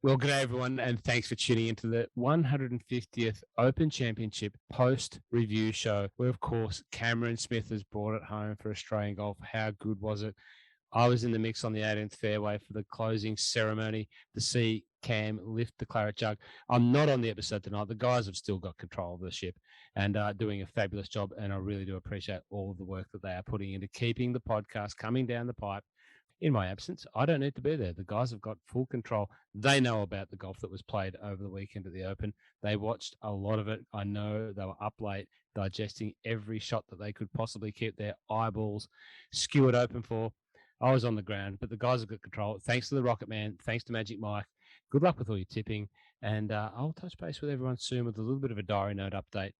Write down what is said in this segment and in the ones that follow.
Well, good day, everyone, and thanks for tuning into the 150th Open Championship post-review show, where, of course, Cameron Smith has brought it home for Australian golf. How good was it? I was in the mix on the 18th fairway for the closing ceremony to see Cam lift the Claret Jug. I'm not on the episode tonight. The guys have still got control of the ship and doing a fabulous job, and I really do appreciate all of the work that they are putting into keeping the podcast coming down the pipe. In my absence, I don't need to be there. The guys have got full control. They know about the golf that was played over the weekend at the Open. They watched a lot of it. I know they were up late digesting every shot that they could possibly keep their eyeballs skewered open for. I was on the ground, but the guys have got control. Thanks to the Rocket Man. Thanks to Magic Mike. Good luck with all your tipping. And I'll touch base with everyone soon with a little bit of a diary note update.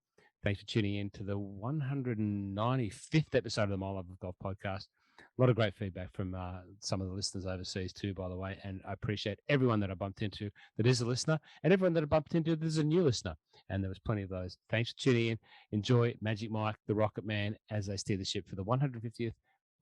Thanks for tuning in to the 195th episode of the My Love of Golf podcast. A lot of great feedback from some of the listeners overseas too, by the way, and I appreciate everyone that I bumped into that is a listener and everyone that I bumped into that is a new listener, and there was plenty of those. Thanks for tuning in. Enjoy Magic Mike, the Rocket Man, as they steer the ship for the 150th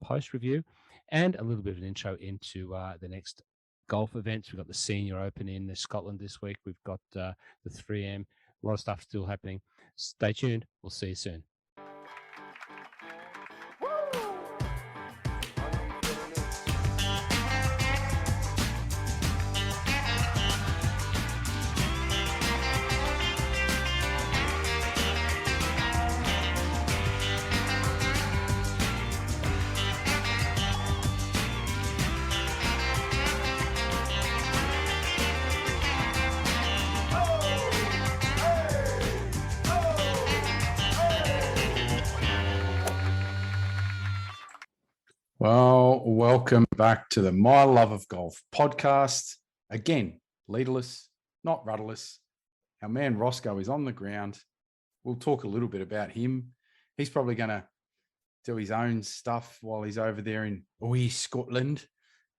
post-review and a little bit of an intro into the next golf events. We've got the Senior Open in Scotland this week. We've got the 3M. A lot of stuff still happening. Stay tuned. We'll see you soon. Well, welcome back to the My Love of Golf podcast. Again, leaderless, not rudderless. Our man Roscoe is on the ground. We'll talk a little bit about him. He's probably going to do his own stuff while he's over there in Scotland.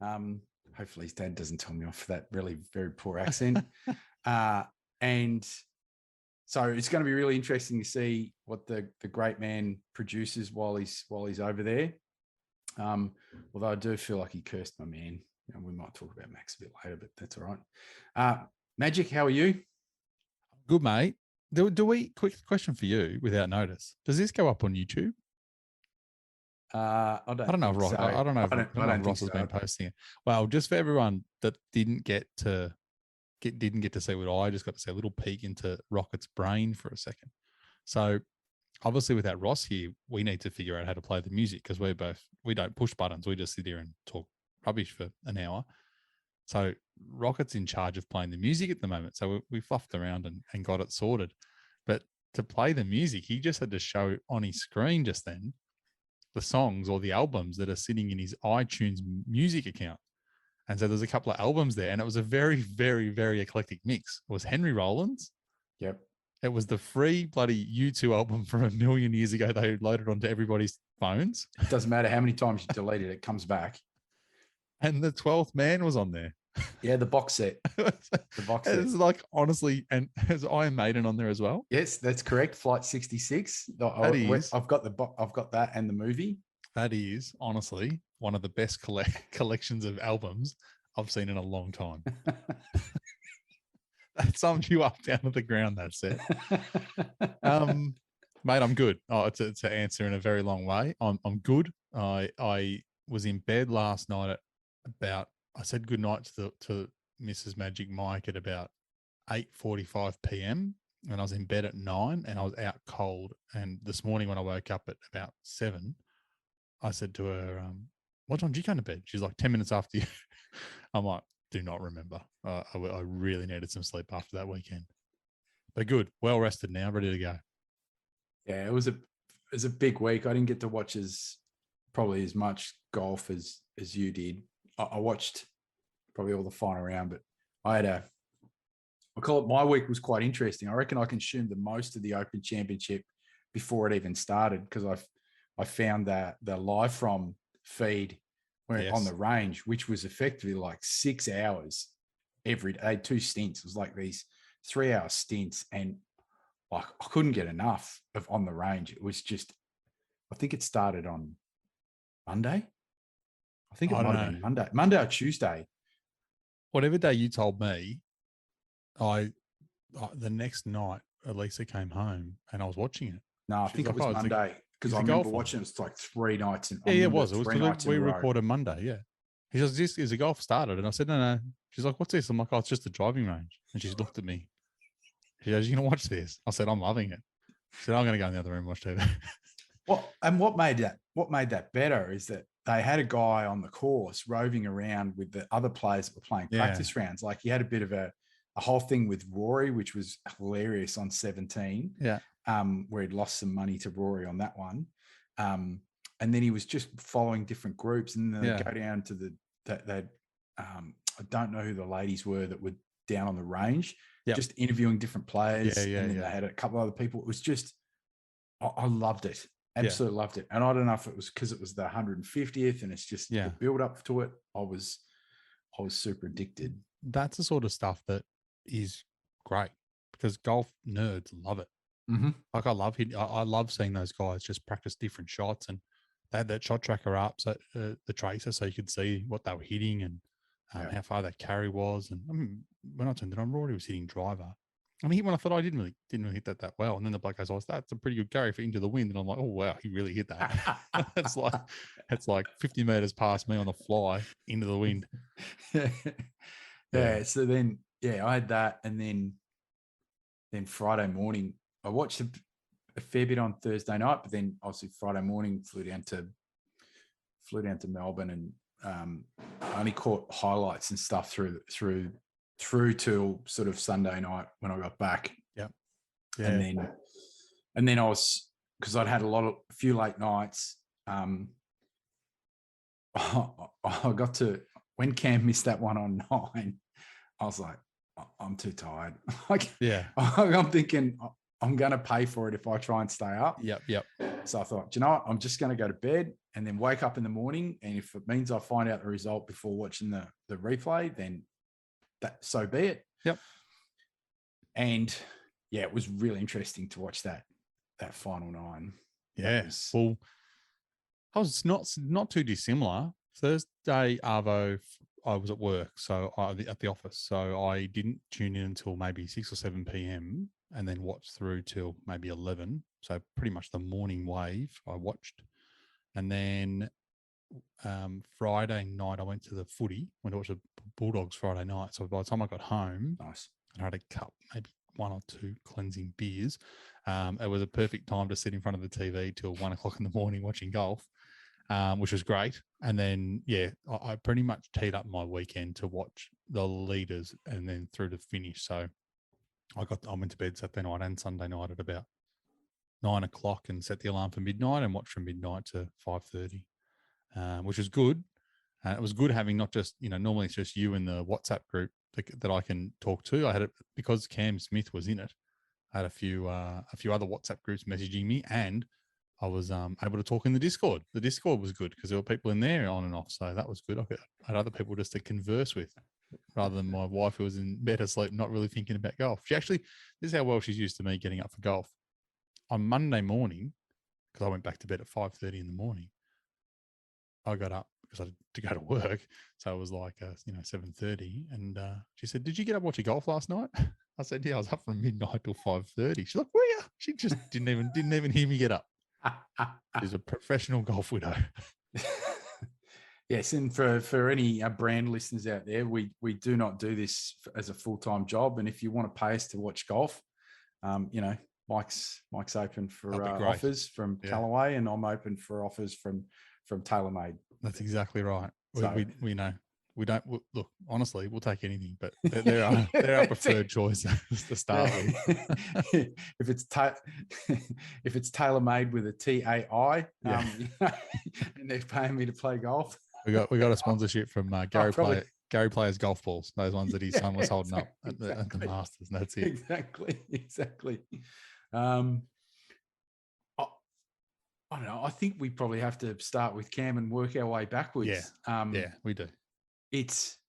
Hopefully his dad doesn't tell me off for that really very poor accent. And so it's going to be really interesting to see what the great man produces while he's over there. Although I do feel like he cursed my man. You know, we might talk about Max a bit later, but that's all right. Magic, how are you? Good, mate. Do we? Quick question for you, without notice. Does this go up on YouTube? I don't know if Ross. So. I don't know if Ross has been posting it. Well, just for everyone that didn't get to see what I just got to see, a little peek into Rocket's brain for a second. So. Obviously, without Ross here, we need to figure out how to play the music because we don't push buttons. We just sit here and talk rubbish for an hour. So Rocket's in charge of playing the music at the moment. So we fluffed around and got it sorted. But to play the music, he just had to show on his screen just then the songs or the albums that are sitting in his iTunes music account. And so there's a couple of albums there. And it was a very, very, very eclectic mix. It was Henry Rollins. Yep. It was the free bloody U2 album from 1 million years ago. They loaded onto everybody's phones. It doesn't matter how many times you delete it, it comes back. And the 12th Man was on there. Yeah, the box set. The box set. It's like, honestly, and has Iron Maiden on there as well? Yes, that's correct. Flight 66. I've got that and the movie. That is, honestly, one of the best collections of albums I've seen in a long time. That sums you up down to the ground, that's it. Mate, I'm good. To answer in a very long way, I'm good. I was in bed last night at about, I said goodnight to Mrs. Magic Mike at about 8:45 p.m. and I was in bed at 9 and I was out cold. And this morning when I woke up at about 7, I said to her, what time did you go to bed? She's like, 10 minutes after you. I'm like, do not remember. I really needed some sleep after that weekend. But good, well rested now, ready to go. Yeah, it was a big week. I didn't get to watch probably as much golf as you did. I watched probably all the final round, but I call it, my week was quite interesting. I reckon I consumed the most of the Open Championship before it even started because I found that the live from feed on the range, which was effectively like 6 hours every day, 2 stints. It was like these 3-hour stints, and like I couldn't get enough of on the range. It was just, I think it started on Monday. I think it might have been Monday or Tuesday. Whatever day you told me, the next night, Elisa came home and I was watching it. No, I think it was Monday because I remember watching it. It's like 3 nights. It was. It was 3 nights we recorded Monday. Yeah. He says, is the golf started? And I said, no. She's like, what's this? I'm like, oh, it's just a driving range. And she looked at me. She goes, you going to watch this? I said, I'm loving it. She said, I'm going to go in the other room and watch TV. What made that better is that they had a guy on the course roving around with the other players that were playing practice rounds. Like he had a bit of a whole thing with Rory, which was hilarious on 17. Yeah. Where he'd lost some money to Rory on that one. And then he was just following different groups, and then they go down to I don't know who the ladies were that were down on the range, just interviewing different players. And then they had a couple of other people. It was just, I loved it. Absolutely loved it. And I don't know if it was because it was the 150th and it's just the build up to it. I was super addicted. That's the sort of stuff that is great because golf nerds love it. Mm-hmm. Like I love seeing those guys just practice different shots, and they had that shot tracker up, so the tracer, so you could see what they were hitting and how far that carry was. And I mean, when I turned it on, Rory was hitting driver. I mean, when I thought I didn't really hit that well, and then the bloke goes, "Oh, that's a pretty good carry for into the wind," and I'm like, "Oh wow, he really hit that." it's like 50 meters past me on the fly into the wind. So then I had that, and then Friday morning. I watched a fair bit on Thursday night, but then obviously Friday morning flew down to Melbourne, and only caught highlights and stuff through till sort of Sunday night when I got back. Yeah. And then I was, because I'd had a few late nights. I got to, when Cam missed that one on 9, I was like, I'm too tired. I'm thinking I'm going to pay for it if I try and stay up. Yep. So I thought, you know what? I'm just going to go to bed and then wake up in the morning. And if it means I find out the result before watching the replay, then so be it. Yep. And it was really interesting to watch that final 9. Yes. Well, I was not too dissimilar. Thursday, Arvo, I was at work, so at the office, so I didn't tune in until maybe 6 or 7 p.m. and then watched through till maybe 11. So pretty much the morning wave I watched, and then Friday night I went to the footy. Went to watch the Bulldogs Friday night. So by the time I got home, nice, and I had a cup, maybe 1 or 2 cleansing beers. It was a perfect time to sit in front of the TV till 1 o'clock in the morning watching golf. Which was great. And then, I pretty much teed up my weekend to watch the leaders and then through to finish. So I went to bed Saturday night and Sunday night at about 9 o'clock and set the alarm for midnight and watched from midnight to 5:30, which was good. It was good having not just, normally it's just you in the WhatsApp group that I can talk to. I had it because Cam Smith was in it. I had a few other WhatsApp groups messaging me, and I was able to talk in the Discord. The Discord was good because there were people in there on and off. So that was good. I had other people just to converse with rather than my wife who was in bed asleep, not really thinking about golf. This is how well she's used to me getting up for golf. On Monday morning, because I went back to bed at 5:30 in the morning, I got up because I had to go to work. So it was like, 7:30. And she said, "Did you get up and watch your golf last night?" I said, "Yeah, I was up from midnight till 5:30. She's like, "Were you?" She just didn't even hear me get up. She's a professional golf widow. Yes, and for any brand listeners out there, we do not do this as a full-time job. And if you want to pay us to watch golf, Mike's open for offers from Callaway, and I'm open for offers from TaylorMade. That's exactly right. So, we know. We don't look, honestly, we'll take anything, but they're our preferred choice to start with. If it's TaylorMade with a TAI, and they're paying me to play golf. We got a sponsorship from Gary Player's golf balls, those ones that his son was holding up at the Masters, and that's it. Exactly. I don't know. I think we probably have to start with Cam and work our way backwards. Yeah, we do. It's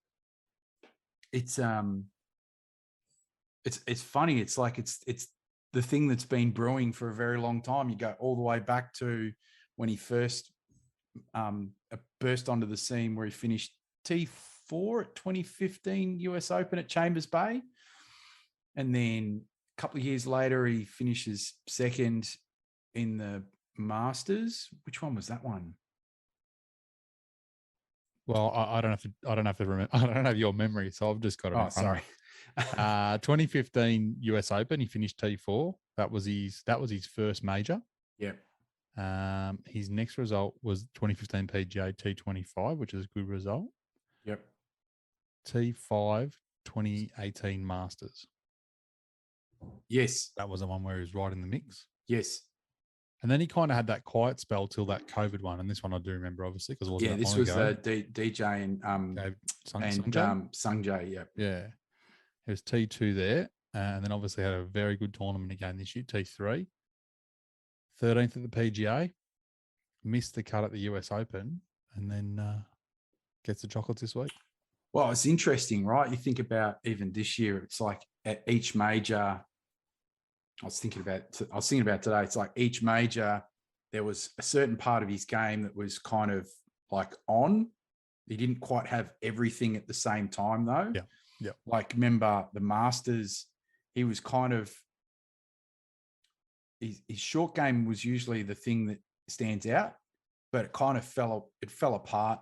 funny. It's like it's the thing that's been brewing for a very long time. You go all the way back to when he first burst onto the scene, where he finished T4 at 2015 US Open at Chambers Bay. And then a couple of years later, he finishes second in the Masters. Which one was that one? Well, I don't have to remember. I don't have your memory, so I've just got it. Oh, sorry. 2015 US Open, he finished T4. That was his first major. Yep. His next result was 2015 PGA T25, which is a good result. Yep. T5 2018 Masters. Yes. That was the one where he was right in the mix. Yes. And then he kind of had that quiet spell till that COVID one. And this one I do remember, obviously, because it wasn't this was DJ and Sungjae. Yep. Yeah. It was T2 there. And then obviously had a very good tournament again this year, T3. 13th at the PGA. Missed the cut at the US Open. And then gets the chocolates this week. Well, it's interesting, right? You think about even this year, it's like at each major, I was thinking about today, it's like each major, there was a certain part of his game that was kind of like on. He didn't quite have everything at the same time, though. Yeah. Yeah. Like, remember the Masters, he was kind of, his short game was usually the thing that stands out, but it kind of fell apart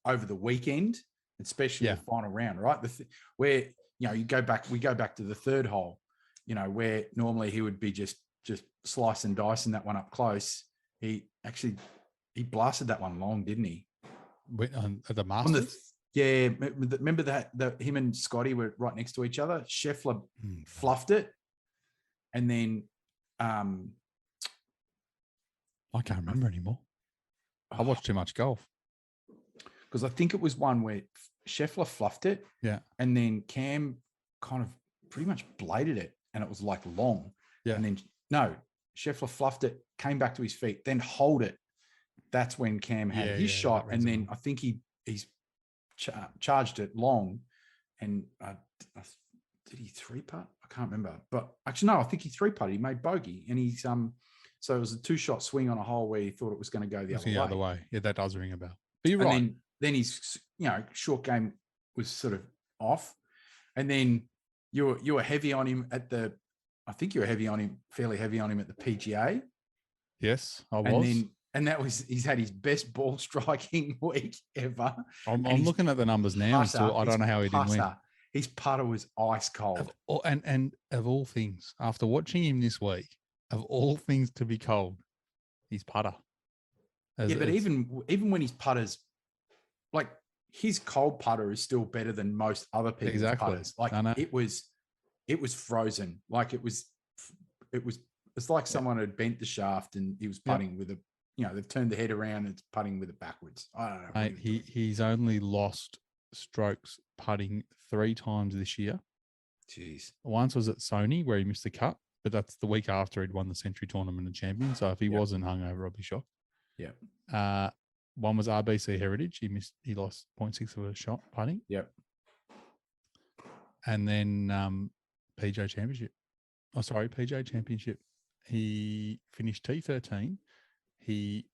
over the weekend, especially the final round, right? Where, we go back to the third hole, where normally he would be just slice and dicing that one up close. He blasted that one long, didn't he? At the Masters? Remember that him and Scotty were right next to each other. Scheffler fluffed it. And then I can't remember anymore. I watched too much golf. Because I think it was one where Scheffler fluffed it. Yeah. And then Cam kind of pretty much bladed it, and it was like long. Yeah. And then, no, Scheffler fluffed it, came back to his feet, then hold it. That's when Cam had his shot. And then I think he's charged it long. And did he three-putt? I can't remember. But actually, no, I think he three-putted. He made bogey. And he's so it was a two-shot swing on a hole where he thought it was going to go the other way. Yeah, that does ring a bell. But you're and right. Then his short game was sort of off, and then you were heavy on him I think you were fairly heavy on him at the PGA. Yes, I was. And that was, he's had his best ball striking week ever. I'm looking at the numbers now. I don't know how he didn't win. His putter was ice cold. And of all things, after watching him this week, of all things to be cold, his putter. But even when his putters, like his cold putter is still better than most other people's putters. Like it was frozen. Like it's like someone had bent the shaft and he was putting with they've turned the head around and it's putting with it backwards. I don't know. Mate, he's only lost strokes putting 3 times this year. Jeez. Once was at Sony where he missed the cut, but that's the week after he'd won the Century Tournament and champion. So if he wasn't hungover, I'd be shocked. Yeah. One was RBC Heritage. He lost 0.6 of a shot putting. Yep. And then PGA Championship. PGA Championship. He finished T13. He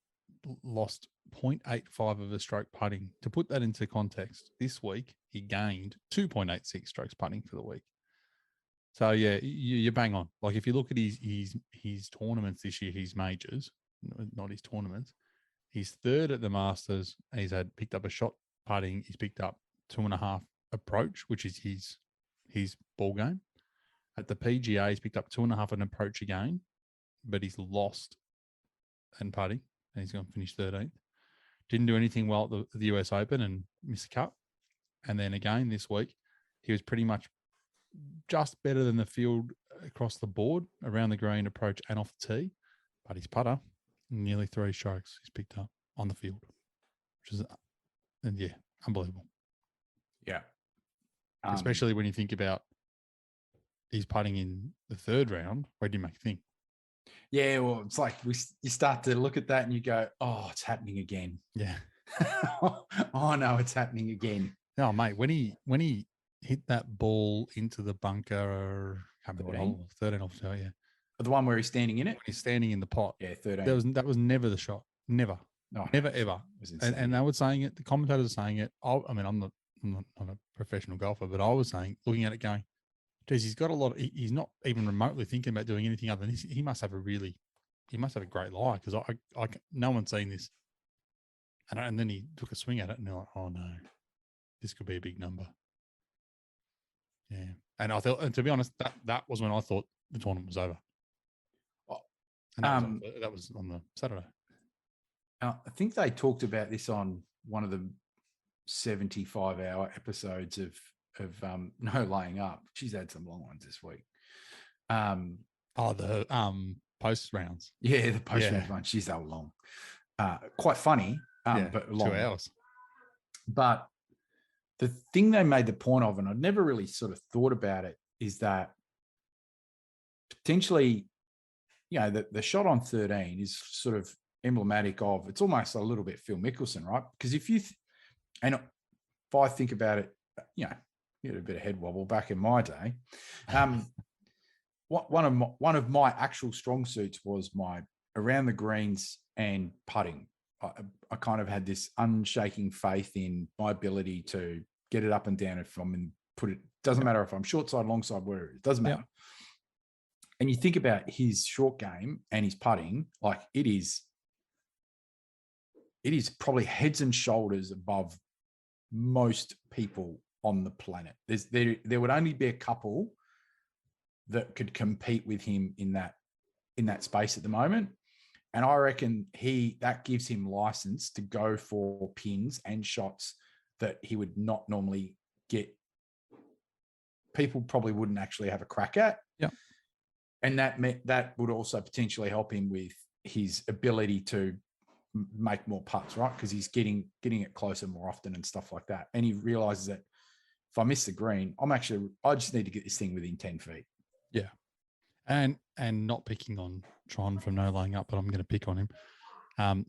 lost 0.85 of a stroke putting. To put that into context, this week he gained 2.86 strokes putting for the week. So yeah, you're bang on. Like if you look at his tournaments this year, his majors, not his tournaments. He's third at the Masters. He's picked up a shot putting. He's picked up 2.5 approach, which is his ball game. At the PGA, he's picked up 2.5 an approach again, but he's lost and putting, and he's going to finish 13th. Didn't do anything well at the US Open and missed the cut. And then again this week, he was pretty much just better than the field across the board, around the green, approach, and off the tee. But his putter, nearly 3 strokes he's picked up on the field, which is, unbelievable. Yeah. Especially when you think about he's putting in the 3rd round. What do you make you think? Yeah, well, it's like you start to look at that and you go, oh, it's happening again. Yeah. Oh, no, it's happening again. No, mate, when he hit that ball into the bunker, I can't remember what hole, 13 off, yeah. The one where he's standing in it? When he's standing in the pot. Yeah, 13. That was never the shot. Never. No, never, ever. And they were saying it. The commentators are saying it. I'm not a professional golfer, but I was saying, looking at it going, geez, he's got a lot. He's not even remotely thinking about doing anything other than this. He must have a great lie, because no one's seen this. And then he took a swing at it, and they're like, oh no, this could be a big number. Yeah. And I thought, and to be honest, that was when I thought the tournament was over. And that was on the Saturday. I think they talked about this on one of the 75-hour episodes of No Laying Up. She's had some long ones this week. The post rounds. Yeah, the post rounds one. She's that long. Quite funny, but long. 2 hours. But the thing they made the point of, and I'd never really sort of thought about it, is that potentially, the shot on 13 is sort of emblematic of, it's almost a little bit Phil Mickelson, right? Because if I think about it, you had a bit of head wobble back in my day. One of my actual strong suits was my around the greens and putting. I kind of had this unshaking faith in my ability to get it up and down if I'm in, put it, doesn't matter if I'm short side, long side, wherever, it doesn't matter. And you think about his short game and his putting, like it is probably heads and shoulders above most people on the planet. There would only be a couple that could compete with him in that space at the moment. And I reckon that gives him license to go for pins and shots that he would not normally get. People probably wouldn't actually have a crack at. Yeah. And that would also potentially help him with his ability to make more putts, right? Because he's getting it closer more often and stuff like that. And he realizes that if I miss the green, I just need to get this thing within 10 feet. Yeah. And not picking on Tron from No Laying Up, but I'm going to pick on him.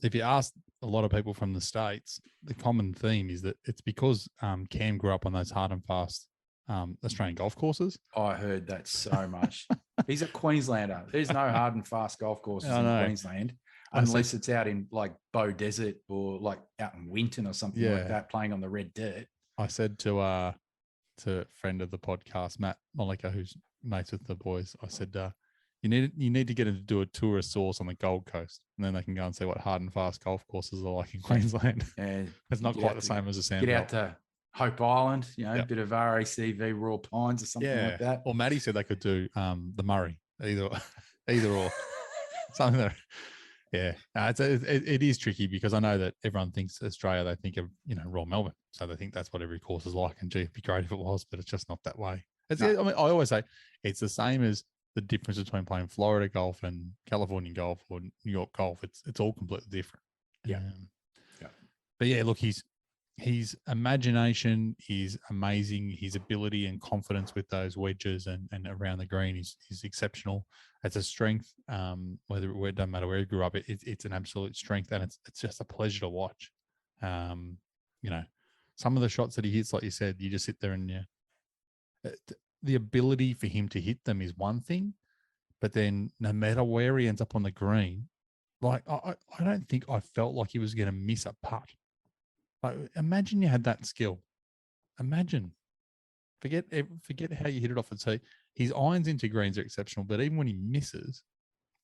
If you ask a lot of people from the States, the common theme is that it's because Cam grew up on those hard and fast Australian golf courses. I heard that so much. He's a Queenslander. There's no hard and fast golf courses in Queensland unless it's out in like Bow Desert or like out in Winton or something like that, playing on the red dirt. I said to a friend of the podcast, Matt Mollica, who's mates with the boys, I said, you need to get him to do a tour of Source on the Gold Coast, and then they can go and see what hard and fast golf courses are like in Queensland. Yeah, it's not quite the same as a sand. Get out to Hope Island, a bit of RACV Royal Pines or something like that. Or Maddie said they could do the Murray, either or something there. Yeah, it is tricky because I know that everyone thinks Australia, they think of Royal Melbourne, so they think that's what every course is like. And gee, it'd be great if it was, but it's just not that way. I always say it's the same as the difference between playing Florida golf and California golf or New York golf. It's all completely different. Yeah. But yeah, look, his imagination is amazing. His ability and confidence with those wedges and around the green is exceptional. It's a strength. It doesn't matter where he grew up, it's an absolute strength, and it's just a pleasure to watch. Some of the shots that he hits, like you said, you just sit there and the ability for him to hit them is one thing, but then no matter where he ends up on the green, like I don't think I felt like he was going to miss a putt. Like, imagine you had that skill. Imagine. Forget how you hit it off the tee. His irons into greens are exceptional, but even when he misses,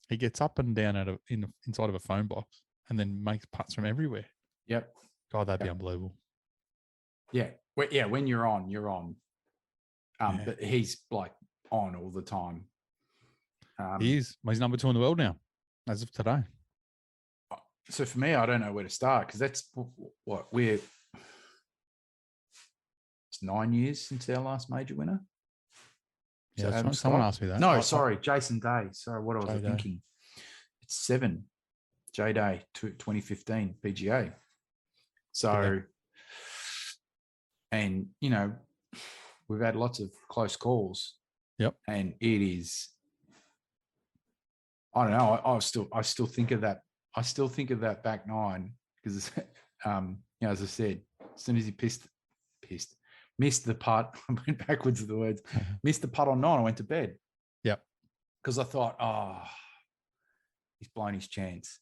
he gets up and down inside of a phone box and then makes putts from everywhere. Yep. God, that'd be unbelievable. Yeah. When you're on, you're on. But he's like on all the time. He is. He's number 2 in the world now, as of today. So for me, I don't know where to start because that's what it's 9 years since our last major winner. Yeah, so someone asked me that. No, sorry, Jason Day. Sorry, what was I thinking? It's 7. J Day 2015 PGA. So, and we've had lots of close calls. Yep. And it is. I don't know. I still think of that. I still think of that back nine because, as I said, as soon as he missed the putt, I went backwards with the words, missed the putt on 9, I went to bed. Yep. Because I thought, he's blown his chance.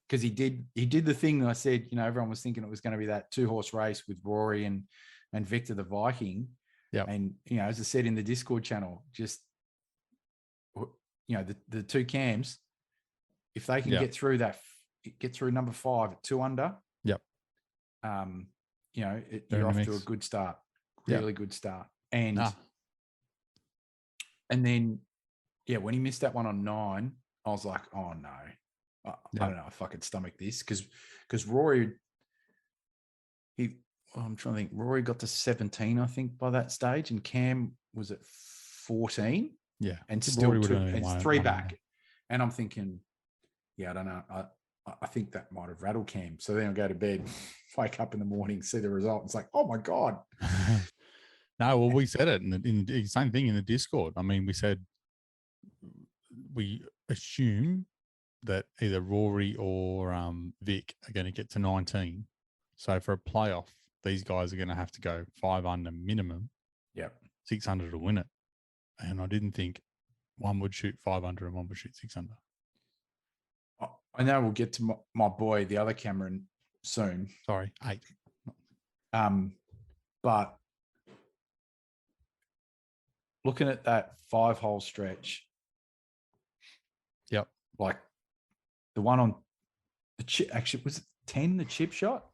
Because he did the thing that I said, everyone was thinking it was going to be that 2-horse race with Rory and Victor the Viking. Yeah. And, as I said in the Discord channel, just, the two cams, if they can get through number 5 at 2 under. Yep. You're off to a good start, really good start. And then, when he missed that one on 9, I was like, oh no, I don't know if I could stomach this because Rory, I'm trying to think. Rory got to 17, I think, by that stage, and Cam was at 14. Yeah, and still it's 3 back. And I'm thinking, I don't know. I think that might have rattled Cam. So then I go to bed, wake up in the morning, see the result. It's like, oh my God. No, well, we said it in the same thing in the Discord. I mean, we said we assume that either Rory or Vic are going to get to 19. So for a playoff, these guys are going to have to go 5 under minimum. Yep. 6 under to win it. And I didn't think one would shoot 5 under and one would shoot 6 under. I know we'll get to my boy, the other Cameron, soon. Sorry, 8. But looking at that 5-hole stretch, like the one on the chip, actually, was it 10, the chip shot?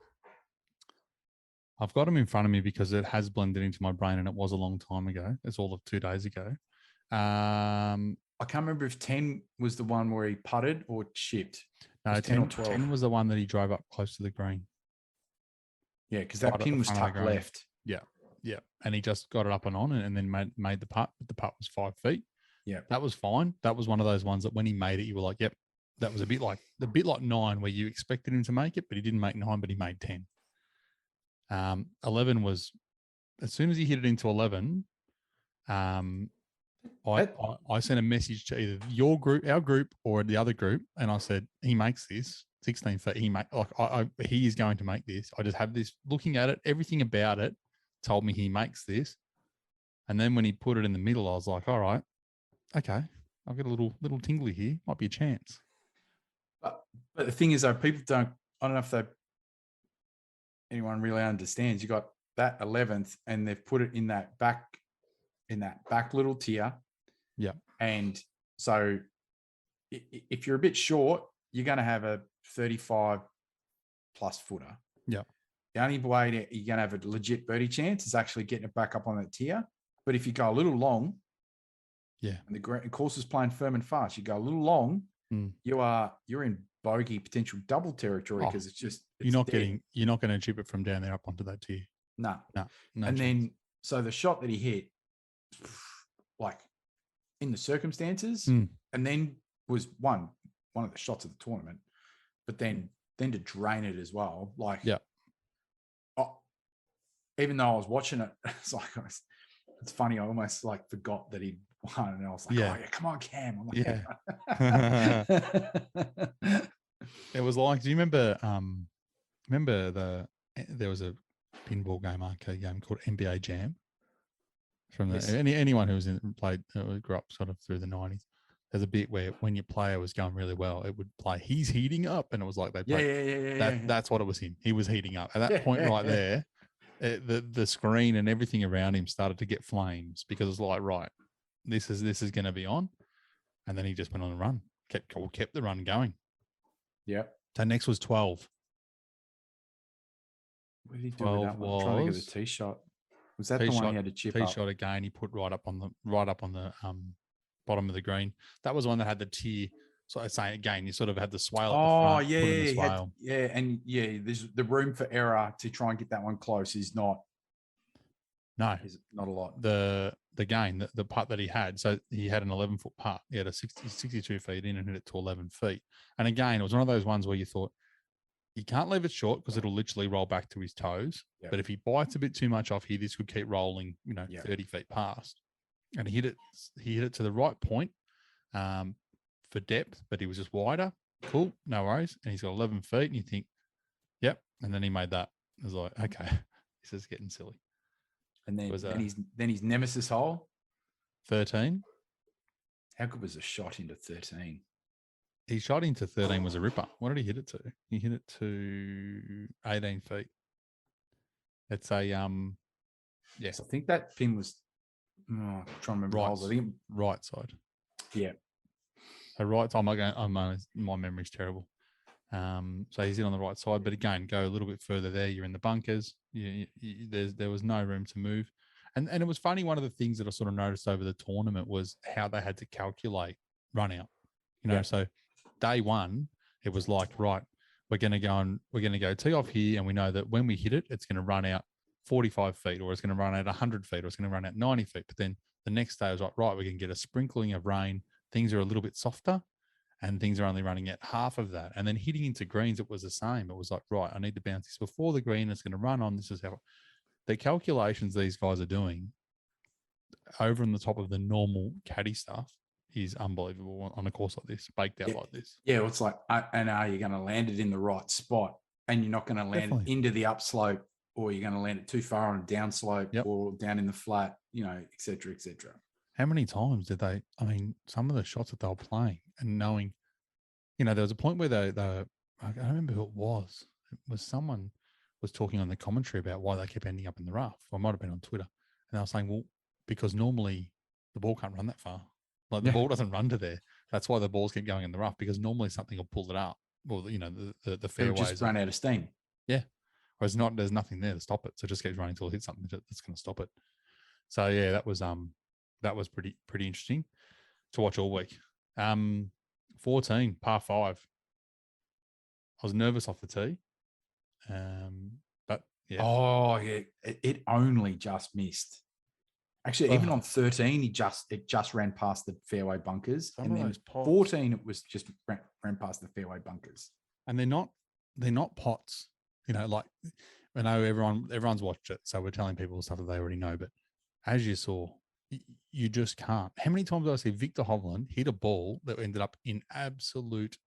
I've got them in front of me because it has blended into my brain and it was a long time ago. It's all of 2 days ago. I can't remember if 10 was the one where he putted or chipped. No, 10 or 12. 10 was the one that he drove up close to the green. Yeah, because that pin was tucked left. Yeah. And he just got it up and on and then made the putt, but the putt was 5 feet. Yeah. That was fine. That was one of those ones that when he made it, you were like, yep, that was a bit like 9 where you expected him to make it, but he didn't make 9, but he made 10. 11 was, as soon as he hit it into 11, I sent a message to either your group, our group, or the other group, and I said, he makes this 16 feet. He is going to make this. I just have this, looking at it, everything about it told me he makes this. And then when he put it in the middle, I was like, all right, okay, I'll get a little tingly here. Might be a chance. But the thing is, though, people don't, I don't know if anyone really understands. You got that 11th and they've put it in that back little tier. Yeah. And so if you're a bit short, you're going to have a 35 plus footer. Yeah. The only way you're going to have a legit birdie chance is actually getting it back up on that tier. But if you go a little long, and the course is playing firm and fast, you go a little long, you're in bogey potential double territory because you're not going to chip it from down there up onto that tier. No. And chance. Then so the shot that he hit, like in the circumstances, and then was one of the shots of the tournament, but then to drain it as well, like even though I was watching it, it's funny. I almost like forgot that he'd won, and I was like, "Oh yeah, come on, Cam!" I'm like, It was like, do you remember? There was a pinball game, arcade game called NBA Jam. From anyone who was grew up sort of through the 90s. There's a bit where when your player was going really well, it would play, he's heating up, and it was like they played. That's what it was in. He was heating up at that point right there. The screen and everything around him started to get flames because it's like, right, this is going to be on, and then he just went on a run, kept the run going. Yeah. So next was 12. What did he do with that one? I'm trying to get the tee shot. Was that the one he had to chip up? Tee shot again. He put right up on the bottom of the green. That was one that had the tier. So I say again, you sort of had the swale. There's the room for error to try and get that one close is not. No, is not a lot. The putt that he had. So he had an 11-foot putt. He had a 62 feet in and hit it to 11 feet. And again, it was one of those ones where you thought, you can't leave it short because it'll literally roll back to his toes. Yep. But if he bites a bit too much off here, this could keep rolling, 30 feet past. And he hit it to the right point for depth, but he was just wider. Cool, no worries. And he's got 11 feet, and you think, yep. And then he made that. I was like, okay, this is getting silly. And then his nemesis hole, 13. How good was a shot into 13? He shot into 13 was a ripper. What did he hit it to? He hit it to 18 feet. It's a Yes. I think that pin was, I'm trying to remember the holes. I think right side. Yeah. So right side, my memory's terrible. So he's in on the right side, but again, go a little bit further there. You're in the bunkers. There was no room to move. And it was funny. One of the things that I sort of noticed over the tournament was how they had to calculate run out. So day one, it was like, right, we're going to go tee off here. And we know that when we hit it, it's going to run out 45 feet, or it's going to run out 100 feet, or it's going to run out 90 feet. But then the next day, I was like, right, we're going to get a sprinkling of rain. Things are a little bit softer, and things are only running at half of that. And then hitting into greens, it was the same. It was like, right, I need to bounce this before the green. It's going to run on. This is how the calculations these guys are doing over on the top of the normal caddy stuff is unbelievable on a course like this, baked out like this. Yeah, well, it's like, and are you going to land it in the right spot? And you're not going to land it into the upslope, or you're going to land it too far on a downslope or down in the flat, et cetera, et cetera. How many times did they, some of the shots that they were playing and knowing, there was a point where I don't remember who it was. It was someone was talking on the commentary about why they kept ending up in the rough. Or it might have been on Twitter. And I was saying, well, because normally the ball can't run that far. Like the ball doesn't run to there. That's why the balls keep going in the rough, because normally something will pull it up. Well, the fairways just run out of steam. Yeah. Whereas there's nothing there to stop it. So it just keeps running until it hits something that's going to stop it. So yeah, that was pretty interesting to watch all week. 14, par 5. I was nervous off the tee. But yeah. Oh yeah. It only just missed. Actually, even on 13, it just ran past the fairway bunkers. And then 14, it was just ran past the fairway bunkers. And they're not pots. Like I know everyone's watched it, so we're telling people stuff that they already know. But as you saw, you just can't. How many times did I see Victor Hovland hit a ball that ended up in absolute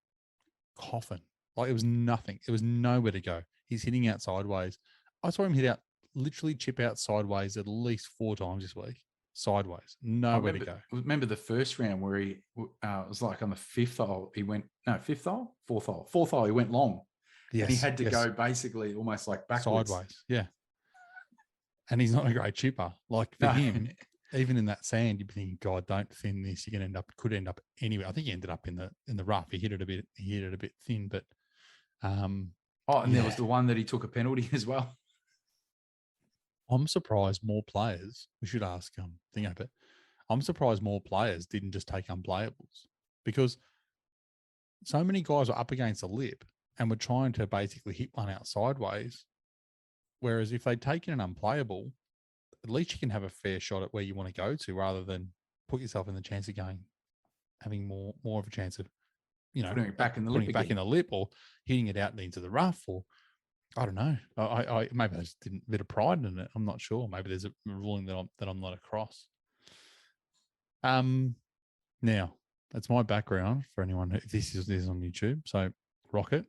coffin? Like it was nothing. It was nowhere to go. He's hitting out sideways. I saw him hit out, literally chip out sideways at least 4 times this week. Sideways, nowhere to go. Remember the first round where he was like on the 5th hole. He went fourth hole. He went long. Yes, and he had to go basically almost like backwards. Sideways, yeah. And he's not a great chipper. Like for him, even in that sand, you'd be thinking, God, don't thin this. You're going to could end up anywhere. I think he ended up in the rough. He hit it a bit thin, but there was the one that he took a penalty as well. I'm surprised more players. We should ask but I'm surprised more players didn't just take unplayables, because so many guys were up against the lip and were trying to basically hit one out sideways. Whereas if they'd taken an unplayable, at least you can have a fair shot at where you want to go to, rather than put yourself in the chance of having more of a chance of, putting it back in the lip, or hitting it out into the rough, or I don't know. I maybe I just didn't a bit of pride in it. I'm not sure. Maybe there's a ruling that I'm not across. Now that's my background for anyone if this is on YouTube. So Rocket,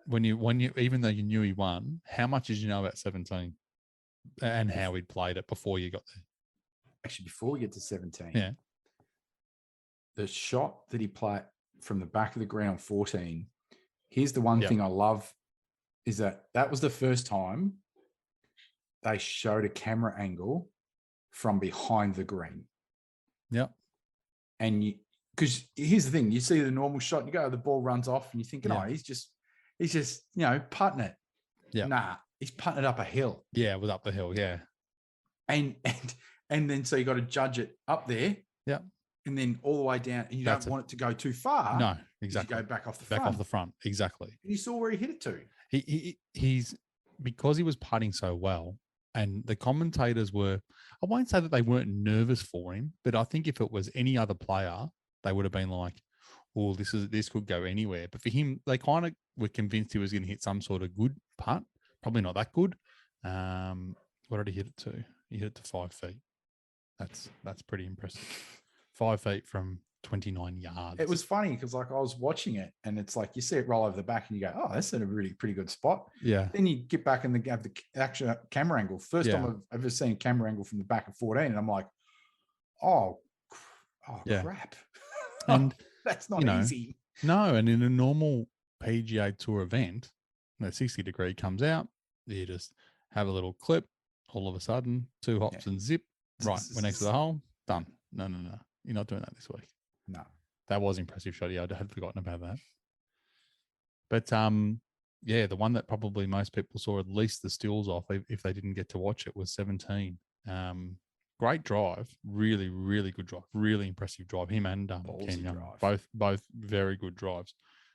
when you even though you knew he won, how much did you know about 17 and how he'd played it before you got there? Actually, before we get to 17, yeah, the shot that he played from the back of the green on 14. Here's the one thing I love, is that was the first time they showed a camera angle from behind the green. Yep. And because here's the thing, you see the normal shot, you go, the ball runs off, and you're thinking, he's just putting it. Yeah. Nah, he's putting it up a hill. Yeah, it was up the hill. Yeah. And then so you got to judge it up there. Yeah. And then all the way down, and you don't want it to go too far. No, exactly. You go back off the front. Back off the front, exactly. And you saw where he hit it to. He's because he was putting so well, and the commentators were, I won't say that they weren't nervous for him, but I think if it was any other player, they would have been like, oh, this could go anywhere. But for him, they kind of were convinced he was going to hit some sort of good putt. Probably not that good. What did he hit it to? He hit it to 5 feet. That's pretty impressive. 5 feet from 29 yards. It was funny because I was watching it, and it's like you see it roll over the back and you go, oh, that's in a really pretty good spot. Yeah. Then you get back and have the actual camera angle. First time I've ever seen a camera angle from the back of 14, and I'm like, oh crap. And that's not easy. No, and in a normal PGA Tour event, the 60 degree comes out, you just have a little clip, all of a sudden, 2 hops and zip. Right, we're next to the hole. Done. No. You're not doing that this week. No. That was impressive shot. Yeah, I had forgotten about that. But yeah, the one that probably most people saw at least the stills off, if they didn't get to watch it, was 17. Great drive, really, really good drive, really impressive drive. Him and Cam Young, both very good drives.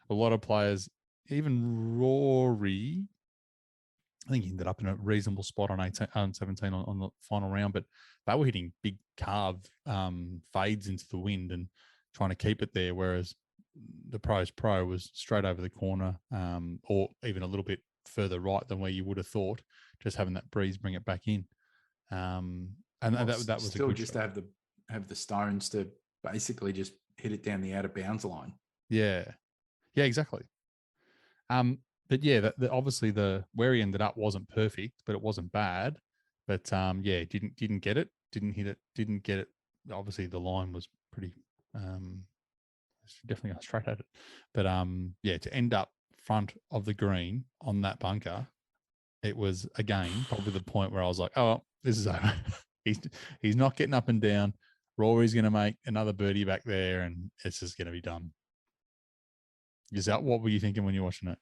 A lot of players, even Rory, I think he ended up in a reasonable spot on 17 on the final round, but they were hitting big carve fades into the wind and trying to keep it there, whereas the Pro's Pro was straight over the corner or even a little bit further right than where you would have thought, just having that breeze bring it back in. And that was still a good just shot. to have the stones to basically just hit it down the out of bounds line. Yeah, exactly. But yeah, obviously where he ended up wasn't perfect, but it wasn't bad. But yeah, didn't get it, didn't hit it, didn't get it. Obviously, the line was pretty. Definitely got straight at it. But yeah, to end up front of the green on that bunker, it was again probably the point where I was like, oh, well, this is over. He's not getting up and down. Rory's going to make another birdie back there, and it's just going to be done. What were you thinking when you're watching it?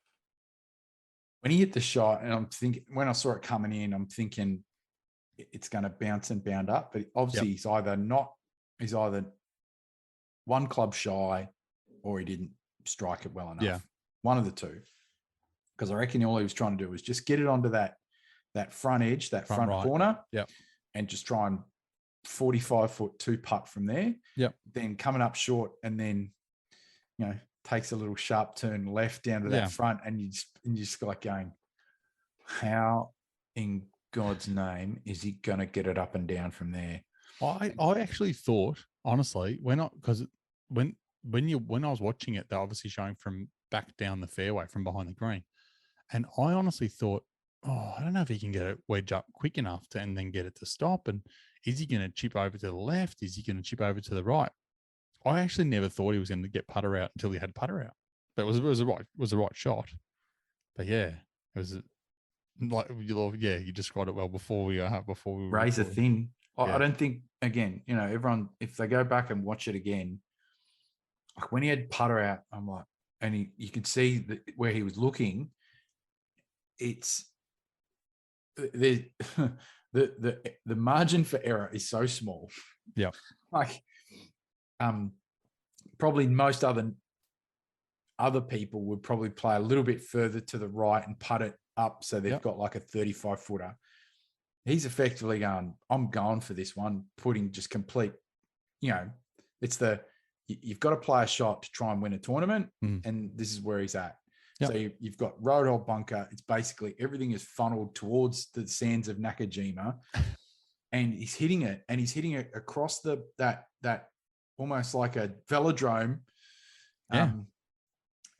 When he hit the shot, and I'm thinking, when I saw it coming in, I'm thinking it's going to bounce and bound up. But obviously, he's either one club shy, or he didn't strike it well enough. Yeah. One of the two. Because I reckon all he was trying to do was just get it onto that front edge, that front right corner. Yep. And just try and 45-foot 2-putt from there. Yep. Then coming up short, and then, takes a little sharp turn left down to that front, and you just like going, how in God's name is he going to get it up and down from there? I actually thought, honestly, when I was watching it, they're obviously showing from back down the fairway from behind the green, and I honestly thought, I don't know if he can get it wedge up quick enough and then get it to stop. And is he going to chip over to the left? Is he going to chip over to the right? I actually never thought he was going to get putter out until he had putter out. But it was the right shot. But yeah, it was you described it well before we razor thin. I don't think, again, everyone, if they go back and watch it again, like when he had putter out, I'm like, and you could see where he was looking. It's the margin for error is so small. Yeah. Like probably most other people would probably play a little bit further to the right and putt it up so they've got like a 35-footer. He's effectively going, I'm going for this one, putting just complete, it's you've got to play a shot to try and win a tournament, and this is where he's at. Yep. So you've got road hole bunker. It's basically everything is funneled towards the sands of Nakajima, and he's hitting it, across that almost like a velodrome,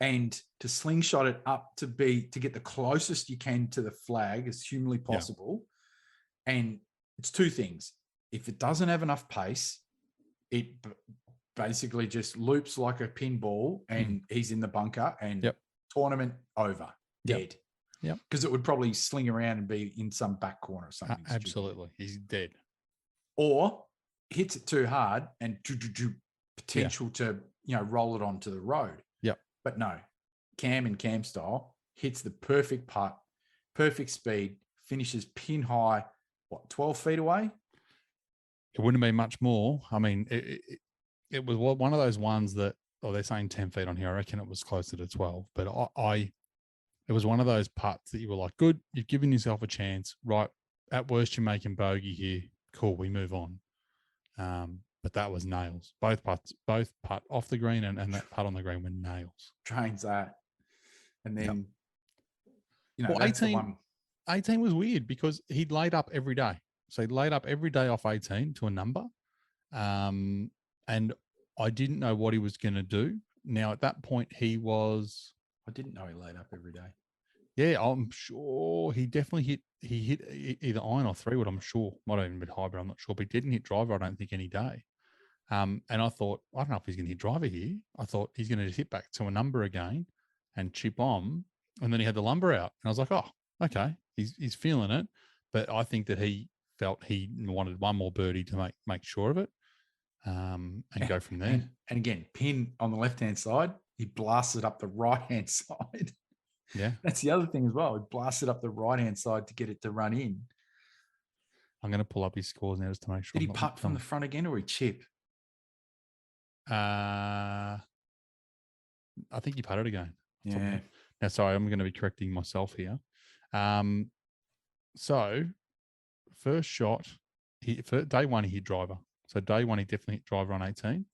and to slingshot it up to get the closest you can to the flag as humanly possible. Yeah. And it's two things. If it doesn't have enough pace, it basically just loops like a pinball, and he's in the bunker, and tournament over, dead. Yeah, because it would probably sling around and be in some back corner or something. Absolutely, he's dead. Or hits it too hard and potential to roll it onto the road. Yep. But no, Cam style hits the perfect putt, perfect speed, finishes pin high. 12 feet away? It wouldn't be much more. I mean, it was one of those ones that, they're saying 10 feet on here. I reckon it was closer to 12. But it was one of those putts that you were like, good, you've given yourself a chance. Right, at worst, you're making bogey here. Cool, we move on. But that was nails. Both putt off the green and that putt on the green were nails. Trains that. And then, 18 was weird because he'd laid up every day. So he'd laid up every day off 18 to a number. And I didn't know what he was going to do. Now, at that point, I didn't know he laid up every day. Yeah, I'm sure he definitely hit either iron or 3-wood, I'm sure. Might have even been hybrid, I'm not sure. But he didn't hit driver, I don't think, any day. And I thought, I don't know if he's going to hit driver here. I thought he's going to just hit back to a number again and chip on. And then he had the lumber out. And I was like, oh, okay, he's feeling it. But I think that he felt he wanted one more birdie to make sure of it, and go from there. And again, pin on the left-hand side, he blasted up the right-hand side. Yeah. That's the other thing as well. He blasted up the right-hand side to get it to run in. I'm going to pull up his scores now just to make sure. Did he putt from the front again or he chip? I think he putted again. Yeah. Now, sorry, I'm going to be correcting myself here. So first shot, for day one, he hit driver. So day one, he definitely hit driver on 18,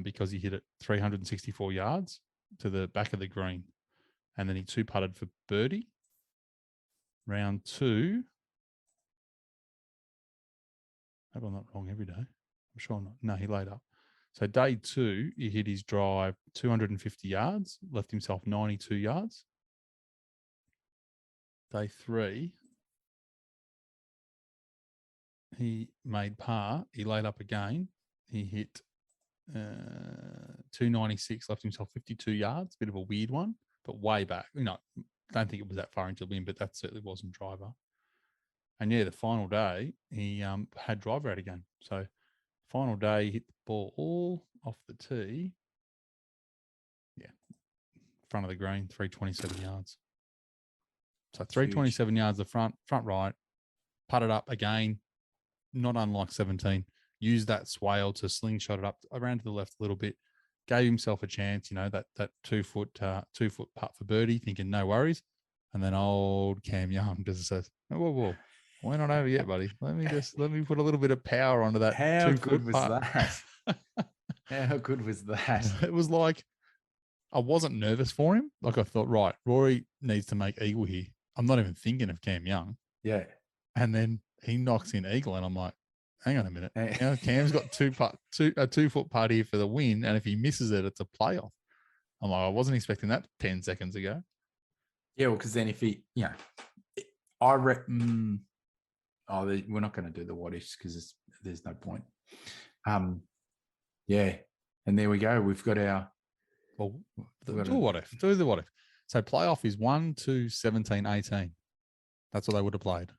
because he hit it 364 yards to the back of the green. And then he two putted for birdie. Round two. I hope I'm not wrong every day. I'm sure I'm not. No, he laid up. So day two, he hit his drive 250 yards, left himself 92 yards. Day three, he made par. He laid up again. He hit 296, left himself 52 yards. Bit of a weird one, but way back. Don't think it was that far into the wind, but that certainly wasn't driver. And yeah, the final day, he had driver out again. So final day, he hit the ball all off the tee. Yeah, front of the green, 327 yards. So 327 yards the front right, putted up again, not unlike 17. Used that swale to slingshot it up around to the left a little bit. Gave himself a chance, that 2 foot putt for birdie, thinking no worries. And then old Cam Young just says, whoa. We're not over yet, buddy. Let me put a little bit of power onto that. How good was that? How good was that? It was like, I wasn't nervous for him. Like I thought, right, Rory needs to make eagle here. I'm not even thinking of Cam Young. Yeah. And then he knocks in eagle, and I'm like, hang on a minute. Cam's got a 2 foot putt here for the win, and if he misses it, it's a playoff. I'm like, I wasn't expecting that 10 seconds ago. Yeah, well, because then if he, I reckon. We're not going to do the what ifs because there's no point. Yeah, and there we go. We've got our. Well, do the what if. So playoff is 1, 2, 17, 18. That's what they would have played.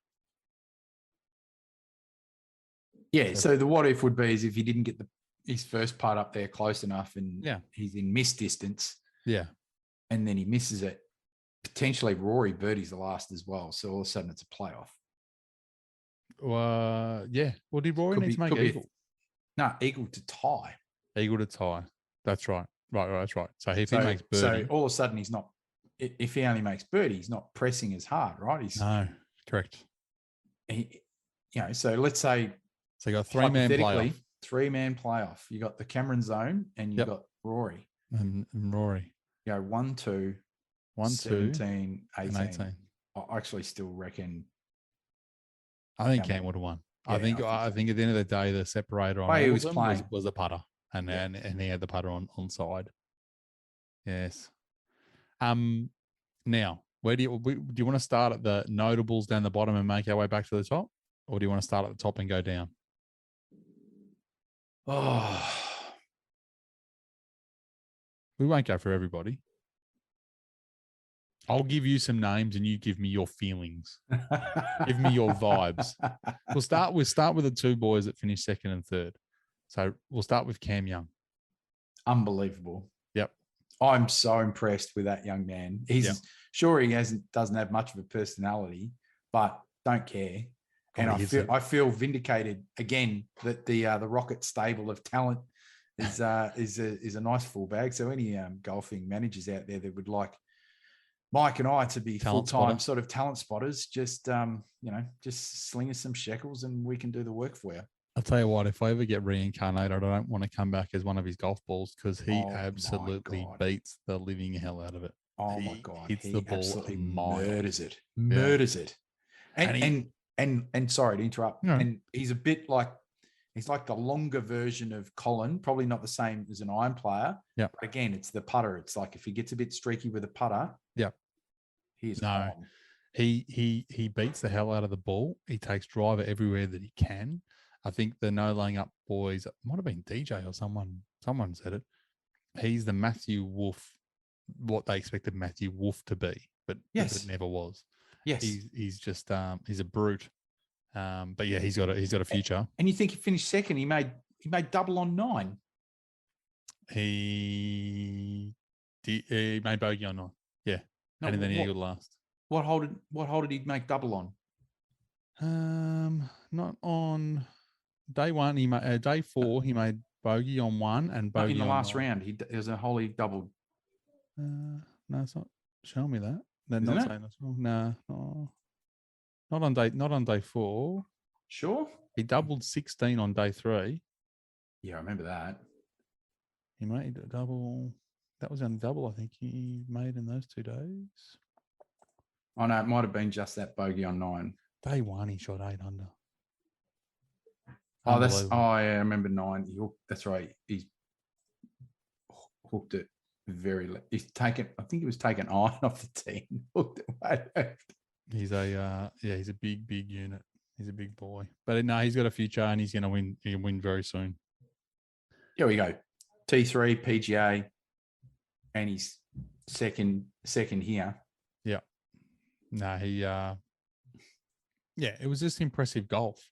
Yeah, so the what if would be is if he didn't get his first putt up there close enough and he's in miss distance. Yeah. And then he misses it. Potentially Rory birdie's the last as well. So all of a sudden it's a playoff. Yeah. Well, did Rory need to make eagle? No, eagle to tie. Eagle to tie. That's right. Right, that's right. So if he makes birdie. So all of a sudden he's not, if he only makes birdie, he's not pressing as hard, right? No, correct. So let's say. So you got 3-man playoff. 3-man playoff. You got the Cameron zone and you got Rory. And Rory. 1, 2, 17, 18. I actually still reckon. I think Cam would have won. Yeah, I think at the end of the day, the separator on all of them was the putter, and he had the putter on side. Yes. Now, where do you want to start at the notables down the bottom and make our way back to the top, or do you want to start at the top and go down? Oh, we won't go for everybody. I'll give you some names and you give me your feelings. Give me your vibes. We'll start with the two boys that finished second and third. So we'll start with Cam Young. Unbelievable. Yep. I'm so impressed with that young man. Sure he doesn't have much of a personality, but don't care. And I feel vindicated again that the Rocket stable of talent is a nice full bag. So any golfing managers out there that would like Mike and I to be full-time sort of talent spotters, just sling us some shekels and we can do the work for you. I'll tell you what, if I ever get reincarnated, I don't want to come back as one of his golf balls because he absolutely beats the living hell out of it. Oh my God. Hits the ball absolutely murders it. Murders it. And sorry to interrupt. No. And he's a bit like, he's like the longer version of Colin, probably not the same as an iron player. Yeah. But again, it's the putter. It's like if he gets a bit streaky with a putter. Yeah. On. He beats the hell out of the ball. He takes driver everywhere that he can. I think the no laying up boys, it might have been DJ or someone said it. He's the Matthew Wolf, what they expected Matthew Wolf to be, but it never was. Yes. He's just he's a brute. But yeah, he's got a future. And you think he finished second? He made double on 9. He made bogey on 9. Yeah, No, and then he eagled last. What hole did he make double on? Not on day 1. He made day 4. He made bogey on 1 and bogey in the on last 9. round. There's a hole he doubled. No, it's not showing me that. They're Isn't not it? saying that's wrong. No, not on day 4. Sure. He doubled 16 on day 3. Yeah, I remember that. He made a double. That was on double, I think he made in those 2 days. Oh no, it might have been just that bogey on 9. Day 1, he shot 8 under. Oh, yeah, I remember 9. That's right. He's hooked it he's taken. I think he was taking iron off the tee. Hooked it way left. He's a big unit. He's a big boy. But no, he's got a future and he's going to win. He'll win very soon. Here we go. T3 PGA, and he's second here. Yeah. No, it was just impressive golf,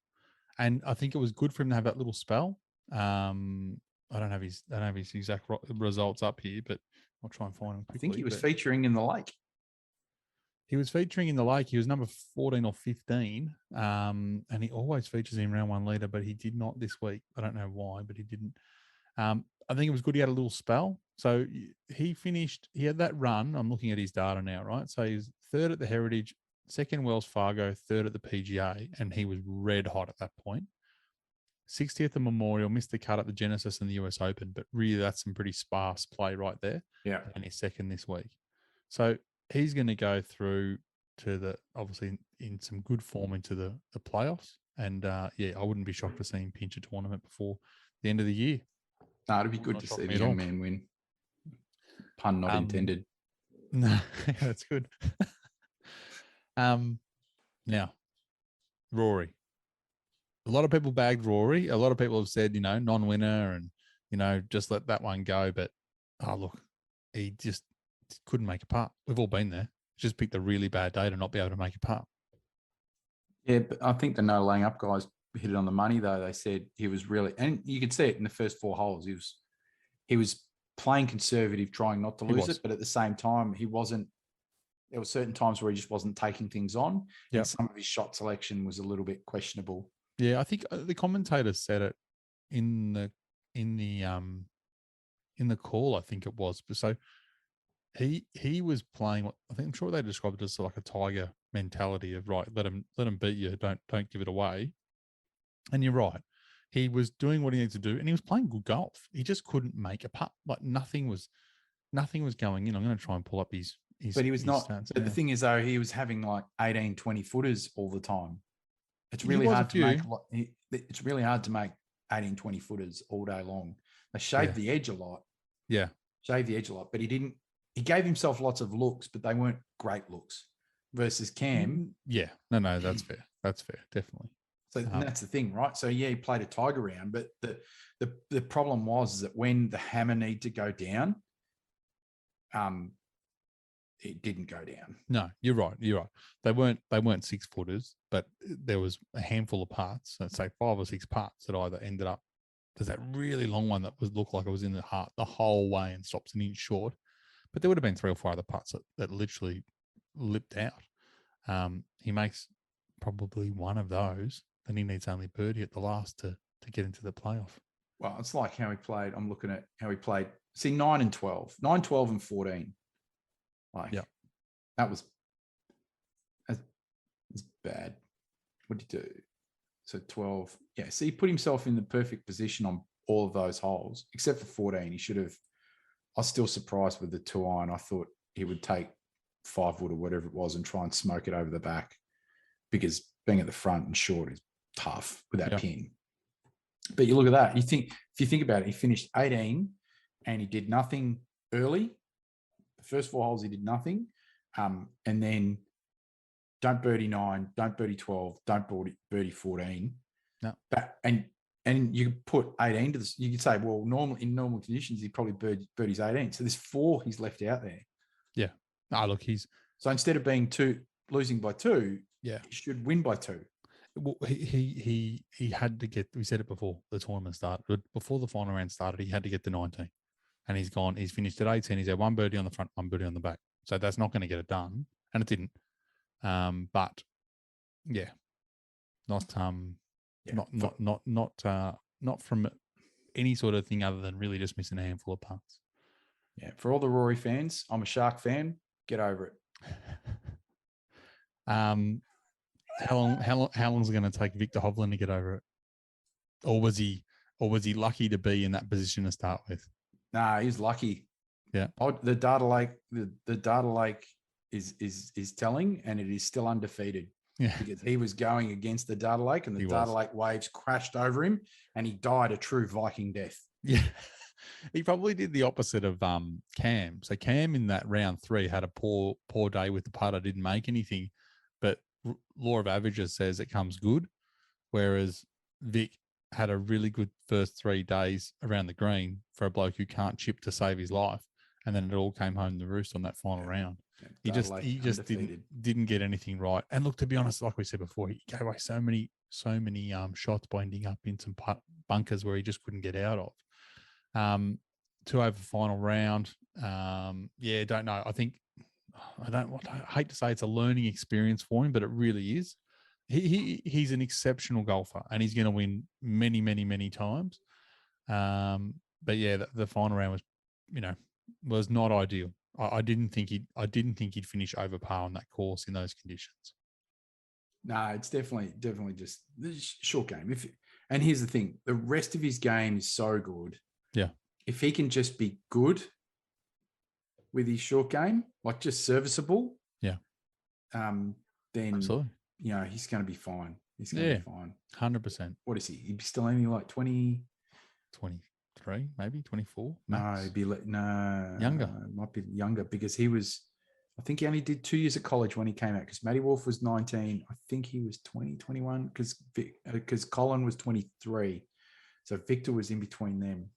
and I think it was good for him to have that little spell. I don't have his exact results up here, but I'll try and find him quickly. I think he was featuring in the lake. He was featuring in the lake. He was number 14 or 15, and he always features in round 1 leader, but he did not this week. I don't know why, but he didn't. I think it was good he had a little spell. So he had that run. I'm looking at his data now, right? So he's 3rd at the Heritage, 2nd Wells Fargo, 3rd at the PGA, and he was red hot at that point. 60th at Memorial, missed the cut at the Genesis and the US Open, but really that's some pretty sparse play right there. Yeah. And he's 2nd this week. So he's going to go through to obviously in some good form into the playoffs. And I wouldn't be shocked to see him pinch a tournament before the end of the year. No, it'd be good to see the young man win. Pun not intended. No, that's good. Now, Rory. A lot of people bagged Rory. A lot of people have said, non-winner and, just let that one go. But, look, he just couldn't make a putt. We've all been there. Just picked a really bad day to not be able to make a putt. Yeah, but I think the no laying up guys hit it on the money, though. They said he was really, and you could see it in the first 4 holes. He was playing conservative, trying not to lose it, but at the same time, he wasn't. There were certain times where he just wasn't taking things on. Yeah, some of his shot selection was a little bit questionable. Yeah, I think the commentators said it in the call. I think it was. So he was playing. I'm sure they described it as like a tiger mentality of right. Let him beat you. Don't give it away. And you're right. He was doing what he needed to do, and he was playing good golf. He just couldn't make a putt. Like nothing was going in. I'm going to try and pull up his. But he was not. Stats. But the thing is, though, he was having like 18, 20 footers all the time. It's really hard to make. It's really hard to make 18, 20 footers all day long. They shaved the edge a lot. Yeah, shaved the edge a lot. But he didn't. He gave himself lots of looks, but they weren't great looks. Versus Cam. Yeah, no, that's fair. That's fair, definitely. So that's the thing, right? So yeah, he played a tiger round, but the problem was that when the hammer needed to go down, it didn't go down. No, you're right. They weren't 6 footers, but there was a handful of parts, let's say 5 or 6 parts that either ended up. There's that really long one that looked like it was in the heart the whole way and stops an inch short. But there would have been 3 or 4 other parts that literally lipped out. He makes probably one of those. Then he needs only birdie at the last to get into the playoff. Well, it's like how he played. I'm looking at how he played. See, 9 and 12. 9, 12 and 14. That was bad. What did he do? So 12. Yeah, so he put himself in the perfect position on all of those holes, except for 14. He should have. I was still surprised with the 2-iron. I thought he would take 5 wood or whatever it was and try and smoke it over the back, because being at the front and short is tough with that pin. But you look at that. If you think about it, he finished 18 and he did nothing early. The first 4 holes he did nothing, and then don't birdie 9, don't birdie 12, don't birdie 14. No, and you could put 18 to this. You could say, well, in normal conditions, he probably birdies 18. So there's 4 he's left out there. Yeah. Look, so instead of being 2, losing by 2, Yeah. he should win by 2. Well, he had to get. We said it before the tournament started. Before the final round started, he had to get to 19, and he's gone. He's finished at 18. He's had 1 birdie on the front, 1 birdie on the back. So that's not going to get it done, and it didn't. But yeah, not not from any sort of thing other than really just missing a handful of putts. Yeah, for all the Rory fans, I'm a Shark fan. Get over it. How long is it going to take Victor Hovland to get over it? Or was he lucky to be in that position to start with? Nah, he's lucky. Yeah. The data lake is telling, and it is still undefeated. Yeah. Because he was going against the data lake, and the data lake waves crashed over him, and he died a true Viking death. Yeah. He probably did the opposite of Cam. So Cam in that round 3 had a poor day with the putter, didn't make anything, but law of averages says it comes good. Whereas Vic had a really good first 3 days around the green for a bloke who can't chip to save his life, and then it all came home to roost on that final round. He just didn't get anything right. And look, to be honest, like we said before, he gave away so many shots by ending up in some bunkers where he just couldn't get out of. 2 over final round. Don't know. I think I hate to say it's a learning experience for him, but it really is. He's an exceptional golfer, and he's going to win many, many, many times. But yeah, the final round was not ideal. I didn't think he'd finish over par on that course in those conditions. No, it's definitely just the short game. And here's the thing: the rest of his game is so good. Yeah. If he can just be good with his short game, like just serviceable, yeah, then absolutely, he's going to be fine. He's going to be fine. 100%. What is he? He'd be still only like 20, 23, maybe 24. Max. No, he'd be younger. Might be younger because I think he only did 2 years of college when he came out, because Matty Wolff was 19. I think he was 20, 21 because Colin was 23. So Victor was in between them.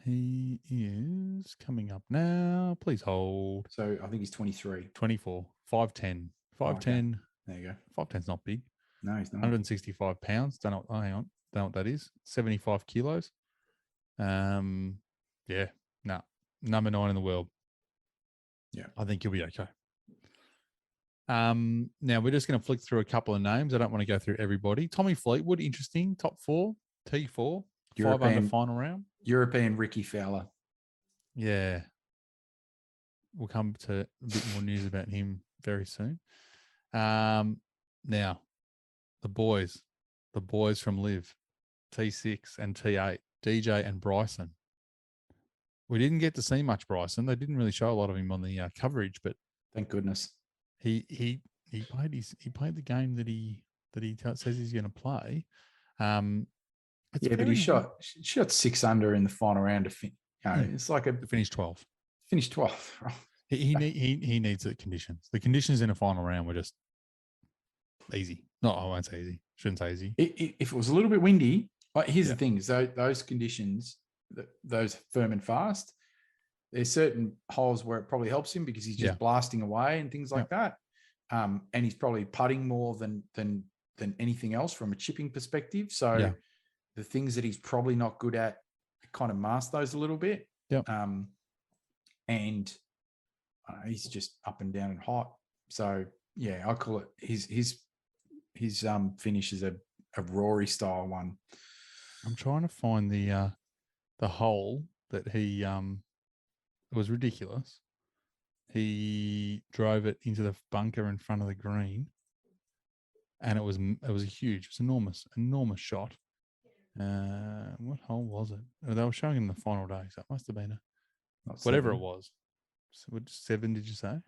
He is coming up now. Please hold. So I think he's 23. 24. 5'10". 5'10". Okay. There you go. 5'10's not big. No, he's not. 165 pounds. Hang on. Don't know what that is. 75 kilos. Number 9 in the world. Yeah. I think you'll be okay. Now we're just going to flick through a couple of names. I don't want to go through everybody. Tommy Fleetwood, interesting. Top 4, T4, 5 under final round. European Ricky Fowler. Yeah. We'll come to a bit more news about him very soon. Now, the boys from Liv, T6 and T8, DJ and Bryson. We didn't get to see much Bryson. They didn't really show a lot of him on the coverage, but thank goodness. He played the game that he says he's going to play. But he shot 6 under in the final round to finish. It's like finish 12. Finish 12. He needs the conditions. The conditions in a final round were just easy. No, I won't say easy. Shouldn't say easy. If it was a little bit windy, here's the thing: is those conditions, those firm and fast. There's certain holes where it probably helps him because he's just blasting away and things like that. And he's probably putting more than anything else from a chipping perspective. So the things that he's probably not good at, kind of mask those a little bit. Yeah. And he's just up and down and hot. So yeah, I call it his finish is a Rory style one. I'm trying to find the hole that he it was ridiculous. He drove it into the bunker in front of the green, and it was huge. It was enormous shot. What hole was it? They were showing him the final day, so it must have been whatever it was. 7, did you say?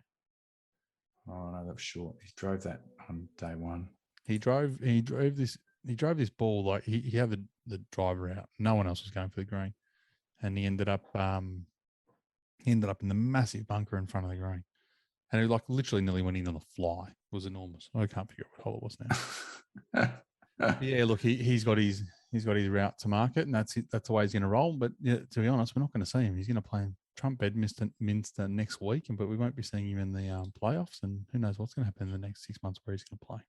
Oh no, that was short. He drove that on day 1. He drove this ball like he had the driver out. No one else was going for the green, and he ended up in the massive bunker in front of the green, and it like literally nearly went in on the fly. It was enormous. I can't figure out what hole it was now. Yeah, look, he's got his route to market, and that's it. That's the way he's going to roll. But yeah, to be honest, we're not going to see him. He's going to play Bedminster next week, but we won't be seeing him in the playoffs. And who knows what's going to happen in the next 6 months where he's going to play.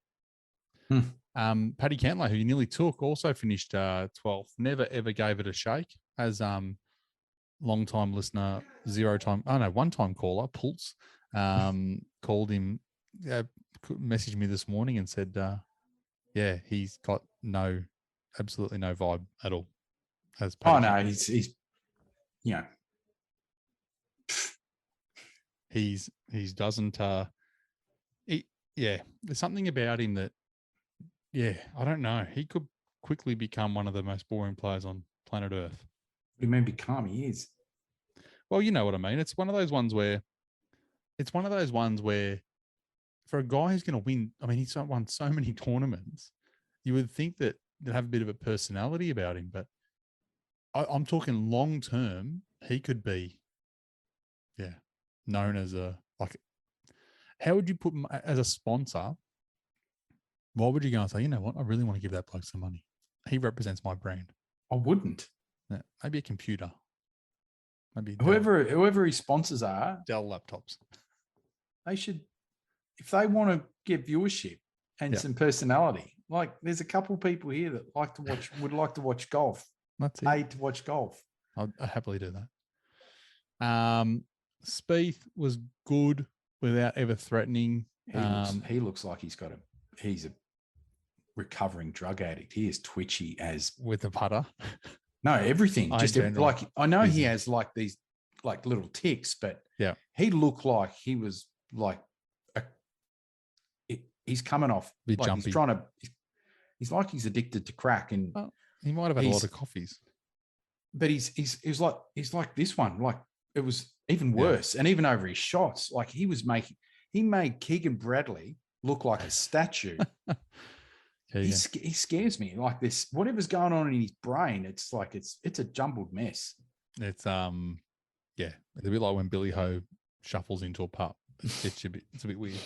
Paddy Cantley, who you nearly took, also finished 12th. Never ever gave it a shake. As long-time listener, one-time caller, Pulse, called him, messaged me this morning and said, yeah, he's got absolutely no vibe at all. As Paddy no, he's he doesn't. There's something about him that, I don't know. He could quickly become one of the most boring players on planet Earth. What do you mean become? He is. Well, you know what I mean. It's one of those ones where for a guy who's going to win, I mean, he's won so many tournaments, you would think that they'd have a bit of a personality about him. But I'm talking long term, he could be, known as how would you put him as a sponsor? Why would you go and say, you know what, I really want to give that bloke some money? He represents my brand. I wouldn't. Yeah, maybe a computer. Maybe whoever his sponsors are, Dell laptops. They should, if they want to get viewership and some personality. Like, there's a couple of people here that would like to watch golf. That's it. Paid to watch golf. I'd happily do that. Spieth was good without ever threatening. He looks like he's a recovering drug addict. He is twitchy as with the putter. No, everything. Just like, I know he has like these like little ticks, but he looked like he was like he's coming off. Bit like jumpy. He's like he's addicted to crack, and he might have had a lot of coffees. But he's like this one. Like, it was even worse, and even over his shots, like he made Keegan Bradley look like a statue. He scares me. Like, this, whatever's going on in his brain, it's like it's a jumbled mess. It's it's a bit like when Billy Ho shuffles into a putt. It's a bit weird.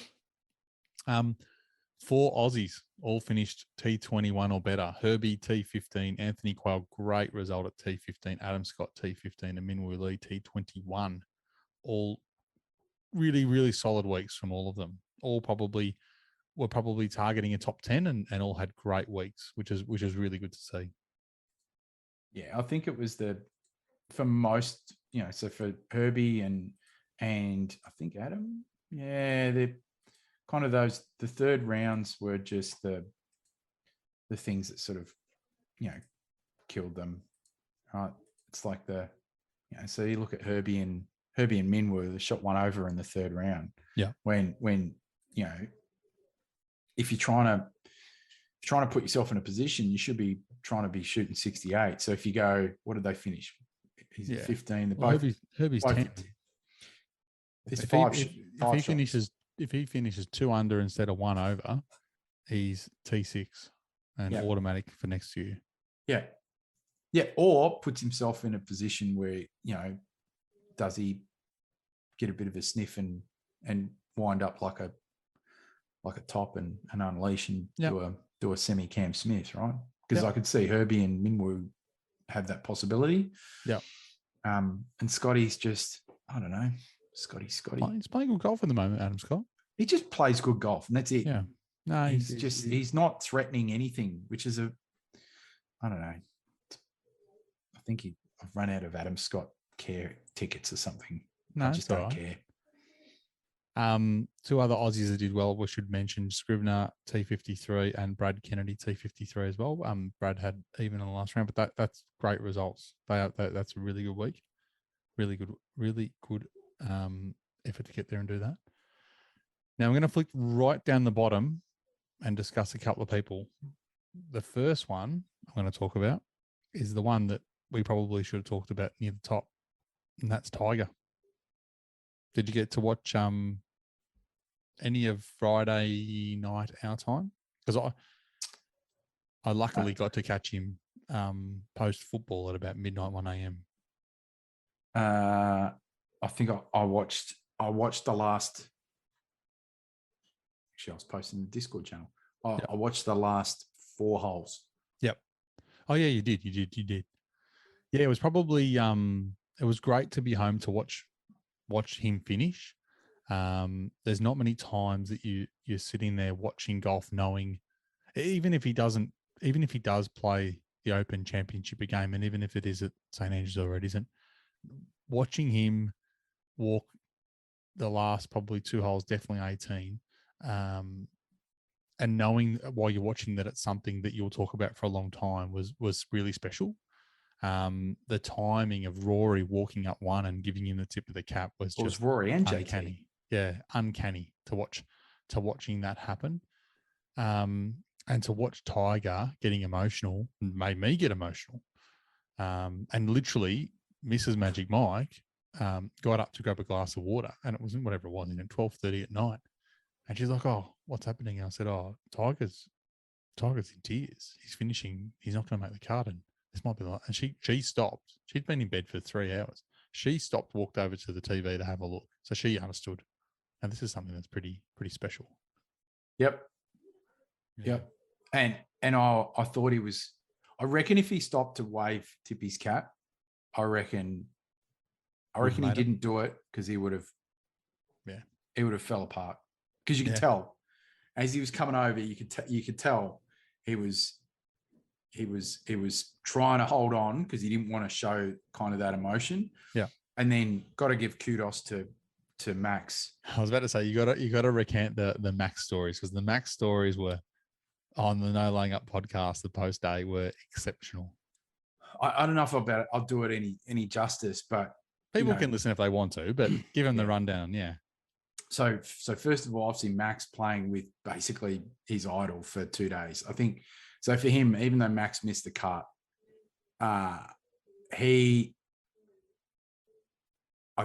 4 Aussies all finished T21 or better. Herbie T15, Anthony Quayle, great result at T15, Adam Scott T15, and Minwoo Lee T21. All really, really solid weeks from all of them. All were probably targeting a top 10 and all had great weeks, which is really good to see. Yeah, I think it was for most, so for Herbie and I think Adam, they're kind of the third rounds were just the things that sort of, killed them. Right. It's like so you look at Herbie and Minwoo, they shot one over in the third round. Yeah. When if you're trying to put yourself in a position, you should be trying to be shooting 68. So if you go, what did they finish? He's 15. Herbie's 10. If he finishes 2 under instead of 1 over, he's T6 and automatic for next year. Yeah. Yeah. Or puts himself in a position where, does he get a bit of a sniff and wind up like a top and unleash and do a semi Cam Smith, right? Because I could see Herbie and Minwoo have that possibility. Yeah. And Scotty's just, I don't know. Scotty. He's playing good golf at the moment, Adam Scott. He just plays good golf, and that's it. Yeah. No, he's not threatening anything, which is I don't know. I think I've run out of Adam Scott care tickets or something. No, I just don't care. 2 other Aussies that did well, we should mention Scrivener T53 and Brad Kennedy T53 as well. Brad had even in the last round, but that's great results. That's a really good week. Really good effort to get there and do that. Now I'm going to flick right down the bottom and discuss a couple of people. The first one I'm going to talk about is the one that we probably should have talked about near the top, and that's Tiger. Did you get to watch any of Friday night our time? Because I luckily got to catch him post football at about midnight 1 a.m. I think I watched the last. Actually, I was posting the Discord channel. I watched the last 4 holes. Yep. Oh yeah, you did. Yeah, it was probably it was great to be home to watch him finish. There's not many times that you're sitting there watching golf knowing, even if he does play the Open Championship game, and even if it is at St Andrews or it isn't, watching him walk the last probably 2 holes, definitely 18, and knowing while you're watching that it's something that you'll talk about for a long time was really special. The timing of Rory walking up one and giving him the tip of the cap was just Rory and uncanny. JT. Yeah, uncanny to watching that happen. And to watch Tiger getting emotional made me get emotional. And literally, Mrs. Magic Mike got up to grab a glass of water, and it wasn't whatever it was, 12:30 at night. And she's like, "Oh, what's happening?" And I said, "Oh, Tiger's in tears. He's finishing. He's not going to make the cut, and this might be like." And she stopped. She'd been in bed for 3 hours. She stopped, walked over to the TV to have a look. So she understood. And this is something that's pretty special. Yep. Yeah. Yep. And I thought he was. I reckon if he stopped to tip his cap, I reckon he didn't do it because he would have. Yeah. He would have fell apart because you could tell as he was coming over. You could tell he was trying to hold on because he didn't want to show kind of that emotion. Yeah. And then got to give kudos to Max. I was about to say you got to recant the Max stories, because the Max stories were on the No Laying Up podcast. The post day were exceptional. I don't know if I'll do it any justice, but people can listen if they want to. But give them the rundown. Yeah. So first of all, obviously Max playing with basically his idol for 2 days. I think so for him, even though Max missed the cut, I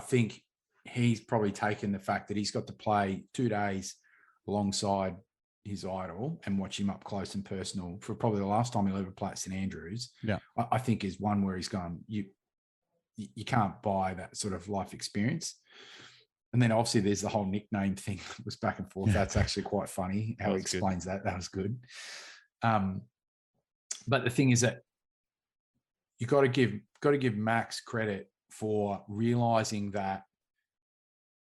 think he's probably taken the fact that he's got to play 2 days alongside his idol and watch him up close and personal for probably the last time he'll ever play at St Andrews. Yeah, I think is one where he's gone, you can't buy that sort of life experience. And then obviously there's the whole nickname thing that was back and forth. Yeah. That's actually quite funny how he explains that. That was good. But the thing is that you got to give Max credit for realizing that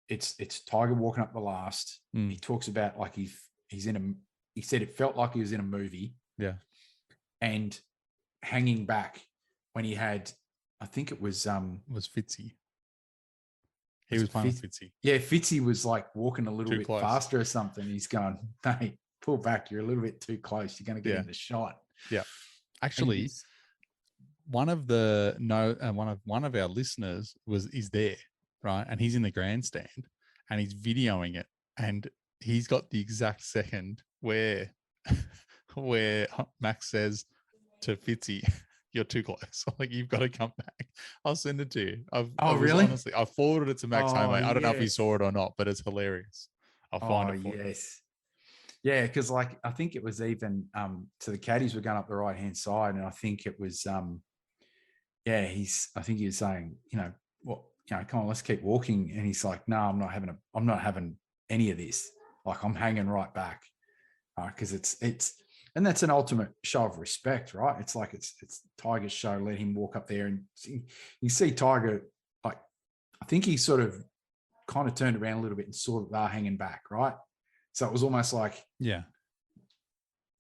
it's Tiger walking up the last. He talks about like he said it felt like he was in a movie. Yeah. And hanging back when he had, I think it was Fitzy. He was playing with Fitzy. Yeah, Fitzy was like walking a little too bit close. faster or something. He's going, hey, pull back. You're a little bit too close. You're going to get in the shot. Yeah. Actually, one of our listeners is there, right? And he's in the grandstand and he's videoing it, and he's got the exact second where Max says to Fitzy, "You're too close. Like, you've got to come back." I'll send it to you. Really? Honestly, I forwarded it to Max home. I don't know if he saw it or not, but it's hilarious. I'll find it for you. Yeah, because like I think it was even to the caddies were going up the right hand side, and I think it was I think he was saying, come on, let's keep walking, and he's like, no, I'm not having any of this. Like, I'm hanging right back, because it's and that's an ultimate show of respect, right? It's like it's Tiger's show. Let him walk up there, and you see Tiger, like, I think he sort of kind of turned around a little bit and saw that they're hanging back, right? So it was almost like,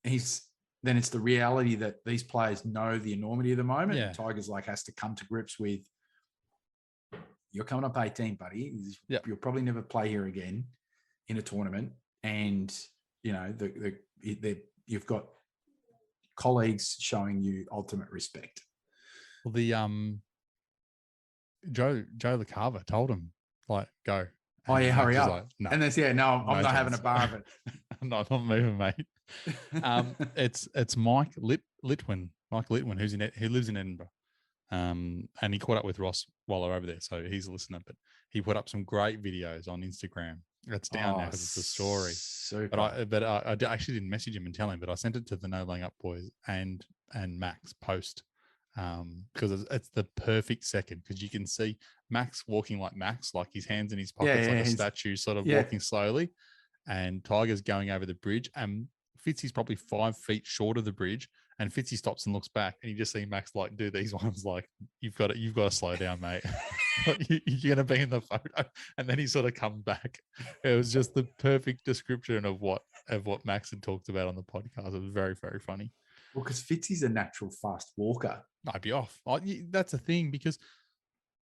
it's the reality that these players know the enormity of the moment. Yeah. Tiger's like has to come to grips with, you're coming up 18, buddy. You'll probably never play here again in a tournament, and you've got colleagues showing you ultimate respect. Well, the Joe LaCava told him, like, go. Oh yeah, hurry up. Like, no. And I'm not having a bar of it. I'm not moving, mate. It's Mike Litwin. Mike Litwin, who lives in Edinburgh. And he caught up with Ross while they're over there, so he's a listener. But he put up some great videos on Instagram. It's down now because it's a story. Super. I actually didn't message him and tell him, but I sent it to the No Laying Up boys and Max post, because it's the perfect second, because you can see Max walking like Max, like his hands in his pockets, like a statue, sort of walking slowly, and Tiger's going over the bridge, and Fitzy's probably 5 feet short of the bridge, And Fitzy stops and looks back, and you just see Max like do these ones like, you've got to slow down, mate. You're going to be in the photo. And then he sort of comes back. It was just the perfect description of what Max had talked about on the podcast. It was very, very funny. Well, because Fitzy's a natural fast walker. I'd be off. That's a thing, because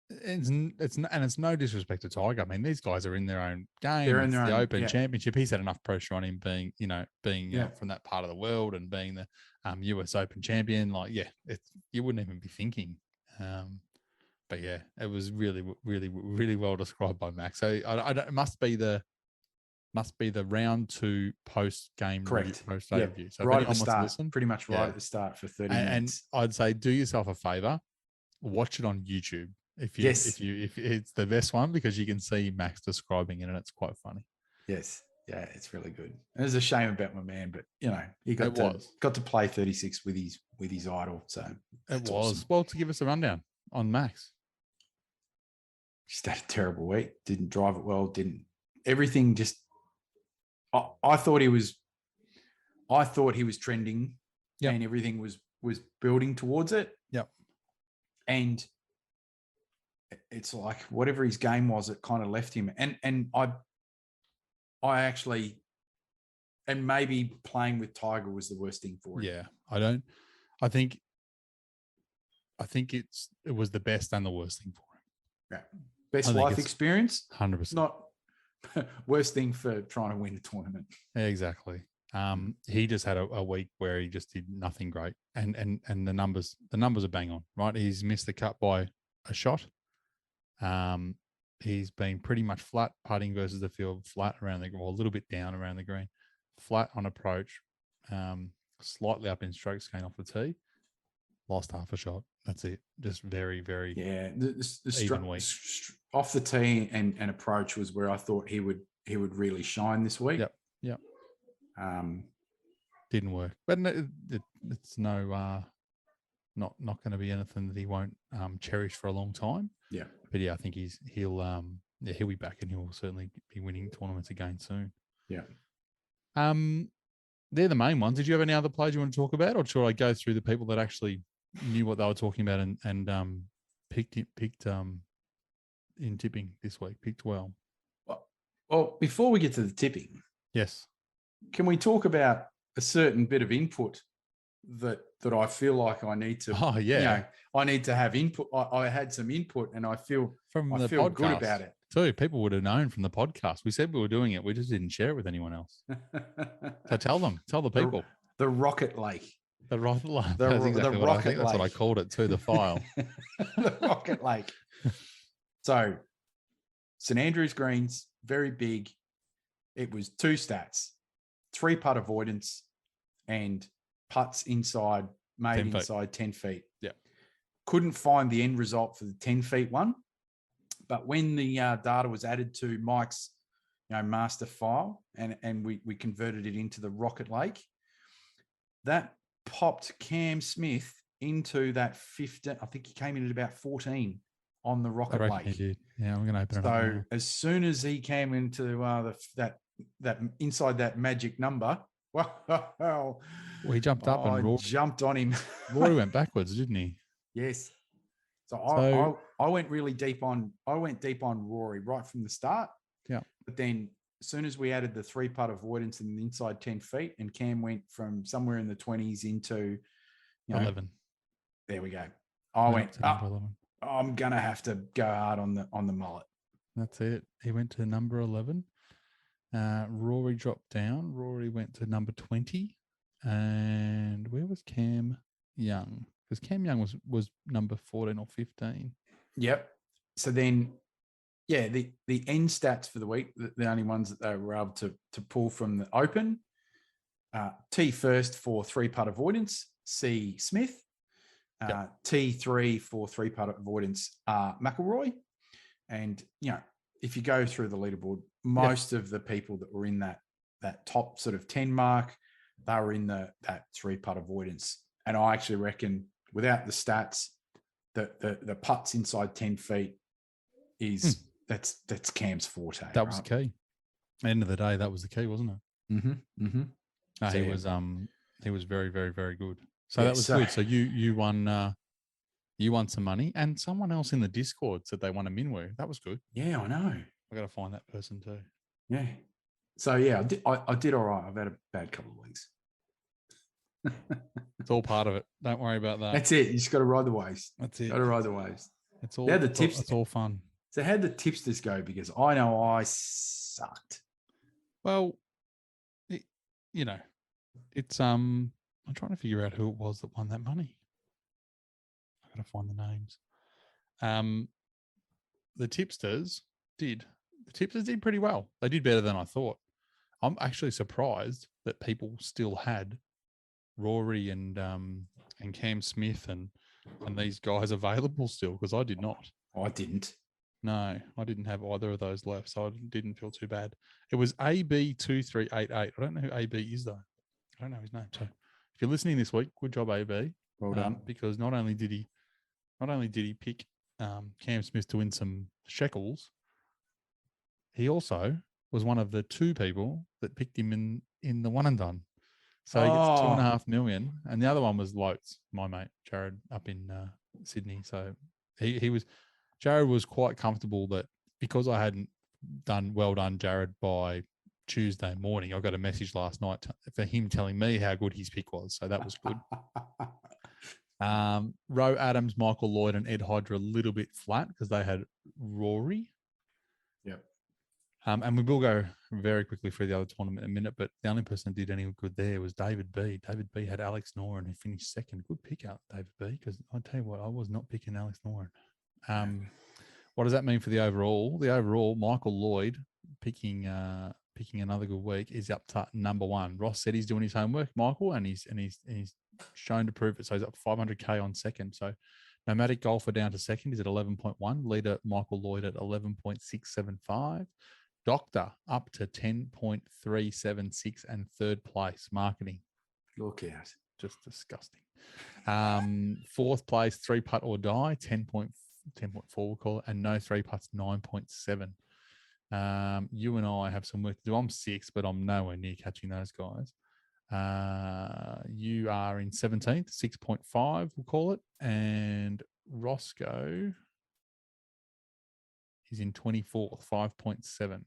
it's no disrespect to Tiger. I mean, these guys are in their own game. They're in their the own Open Championship. He's had enough pressure on him being from that part of the world and being the US Open champion. Like, you wouldn't even be thinking. But yeah, it was really, really, really well described by Max. So it must be the round 2 post game overview. So right at the start, pretty much right at the start for 30 minutes. And I'd say do yourself a favor, watch it on YouTube. If it's the best one, because you can see Max describing it and it's quite funny. Yes. Yeah, it's really good. And it's a shame about my man, but he got to play 36 with his idol. So it was awesome. Well, to give us a rundown on Max. Just had a terrible week. Didn't drive it well. Everything just. I thought he was trending, and everything was building towards it. Yep. And it's like whatever his game was, it kind of left him. And I actually, and maybe playing with Tiger was the worst thing for him. Yeah, I think it was the best and the worst thing for him. Yeah. Best life experience, 100%. Not worst thing for trying to win a tournament. Yeah, exactly. He just had a week where he just did nothing great, and the numbers are bang on, right? He's missed the cut by a shot. He's been pretty much flat putting versus the field, flat around the green, or a little bit down around the green, flat on approach, slightly up in strokes going off the tee. Lost half a shot. That's it. Just very, very the even week. Off the tee and approach was where I thought he would really shine this week. Yep. Didn't work, but it's no not going to be anything that he won't cherish for a long time. Yeah, but I think he'll be back, and he'll certainly be winning tournaments again soon. Yeah. They're the main ones. Did you have any other players you want to talk about, or should I go through the people that actually knew what they were talking about and picked in tipping this week? Picked well. Well, before we get to the tipping, yes, can we talk about a certain bit of input that I feel like I need to? Oh yeah, I need to have input. I had some input, and I feel podcast good about it. So people would have known from the podcast. We said we were doing it. We just didn't share it with anyone else. So tell the people. The Rocket Lake. The Rocket Lake. That's exactly what I think. That's what I called it too. The file. The Rocket Lake. So St Andrews greens, very big. It was 2 stats: 3-putt avoidance and putts inside, made inside 10 feet. Yeah. Couldn't find the end result for the 10 feet one. But when the data was added to Mike's master file and we converted it into the Rocket Lake, that popped Cam Smith into that 15. I think he came in at about 14 on the Rocket Lake. He did. Yeah, I'm going to open it up. So as soon as he came into that inside that magic number, well, he jumped up and jumped on him. Rory went backwards, didn't he? Yes. So I went really deep on. I went deep on Rory right from the start. Yeah. But then as soon as we added the 3-putt avoidance in the inside 10 feet, and Cam went from somewhere in the 20s into 11. There we go. I went up. I'm gonna have to go hard on the mullet. That's it. He went to number 11. Rory dropped down. Rory went to number 20. And where was Cam Young? Because Cam Young was number 14 or 15. Yep. So then, the end stats for the week, the only ones that they were able to pull from the Open, T first for 3-putt avoidance, C Smith, T3 for 3-putt avoidance, McIlroy. And, if you go through the leaderboard, most of the people that were in that top sort of 10 mark, they were in that 3-putt avoidance. And I actually reckon without the stats, the putts inside 10 feet is that's Cam's forte. That was the key. End of the day, that was the key, wasn't it? Mm-hmm. Mm-hmm. No, he was very, very, very good. So that was good. So you won some money, and someone else in the Discord said they won a Minwoo. That was good. Yeah, I know. I got to find that person too. Yeah. So yeah, I did all right. I've had a bad couple of weeks. It's all part of it. Don't worry about that. That's it. You just got to ride the waves. That's it. Got to ride the waves. It's all. Now the tips. It's all fun. So how'd the tipsters go? Because I know I sucked. Well, it's I'm trying to figure out who it was that won that money. I got to find the names. The tipsters did pretty well. They did better than I thought. I'm actually surprised that people still had Rory and Cam Smith and these guys available still, because I did not. I didn't. No, I didn't have either of those left, so I didn't feel too bad. It was AB2388. I don't know who AB is though. I don't know his name. So if you're listening this week, good job, AB. Well done. Because not only did he pick Cam Smith to win some shekels, he also was one of the 2 people that picked him in the one and done. So he gets 2.5 million, and the other one was Lotes, my mate Jared up in Sydney. So Jared was quite comfortable that because I hadn't done well done Jared by Tuesday morning, I got a message last night for him telling me how good his pick was. So that was good. Ro Adams, Michael Lloyd, and Ed Hydra a little bit flat because they had Rory. Yep. And we will go very quickly through the other tournament in a minute, but the only person that did any good there was David B. David B had Alex Noren, who finished second. Good pick out, David B, because I'll tell you what, I was not picking Alex Noren. What does that mean for the overall? The overall, Michael Lloyd picking another good week is up to number 1. Ross said he's doing his homework, Michael, and he's shown to prove it. So he's up 500k on second. So Nomadic Golfer down to second is at 11.1. Leader Michael Lloyd at 11.675. Doctor up to 10.376 and third place marketing. Look out. Just disgusting. Fourth place, 3 putt or die, 10.4 we'll call it, and no 3 putts, 9.7. You and I have some work to do. I'm 6, but I'm nowhere near catching those guys. You are in 17th, 6.5 we'll call it, and Roscoe is in 24th, 5.7.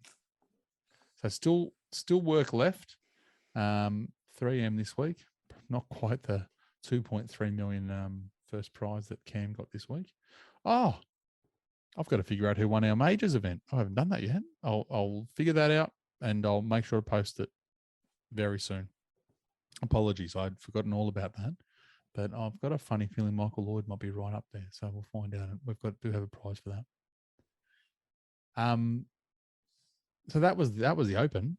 So still work left. 3M this week, not quite the 2.3 million first prize that Cam got this week. Oh, I've got to figure out who won our majors event. I haven't done that yet. I'll figure that out, and I'll make sure to post it very soon. Apologies, I'd forgotten all about that. But I've got a funny feeling Michael Lloyd might be right up there, so we'll find out. Do have a prize for that. So that was the Open.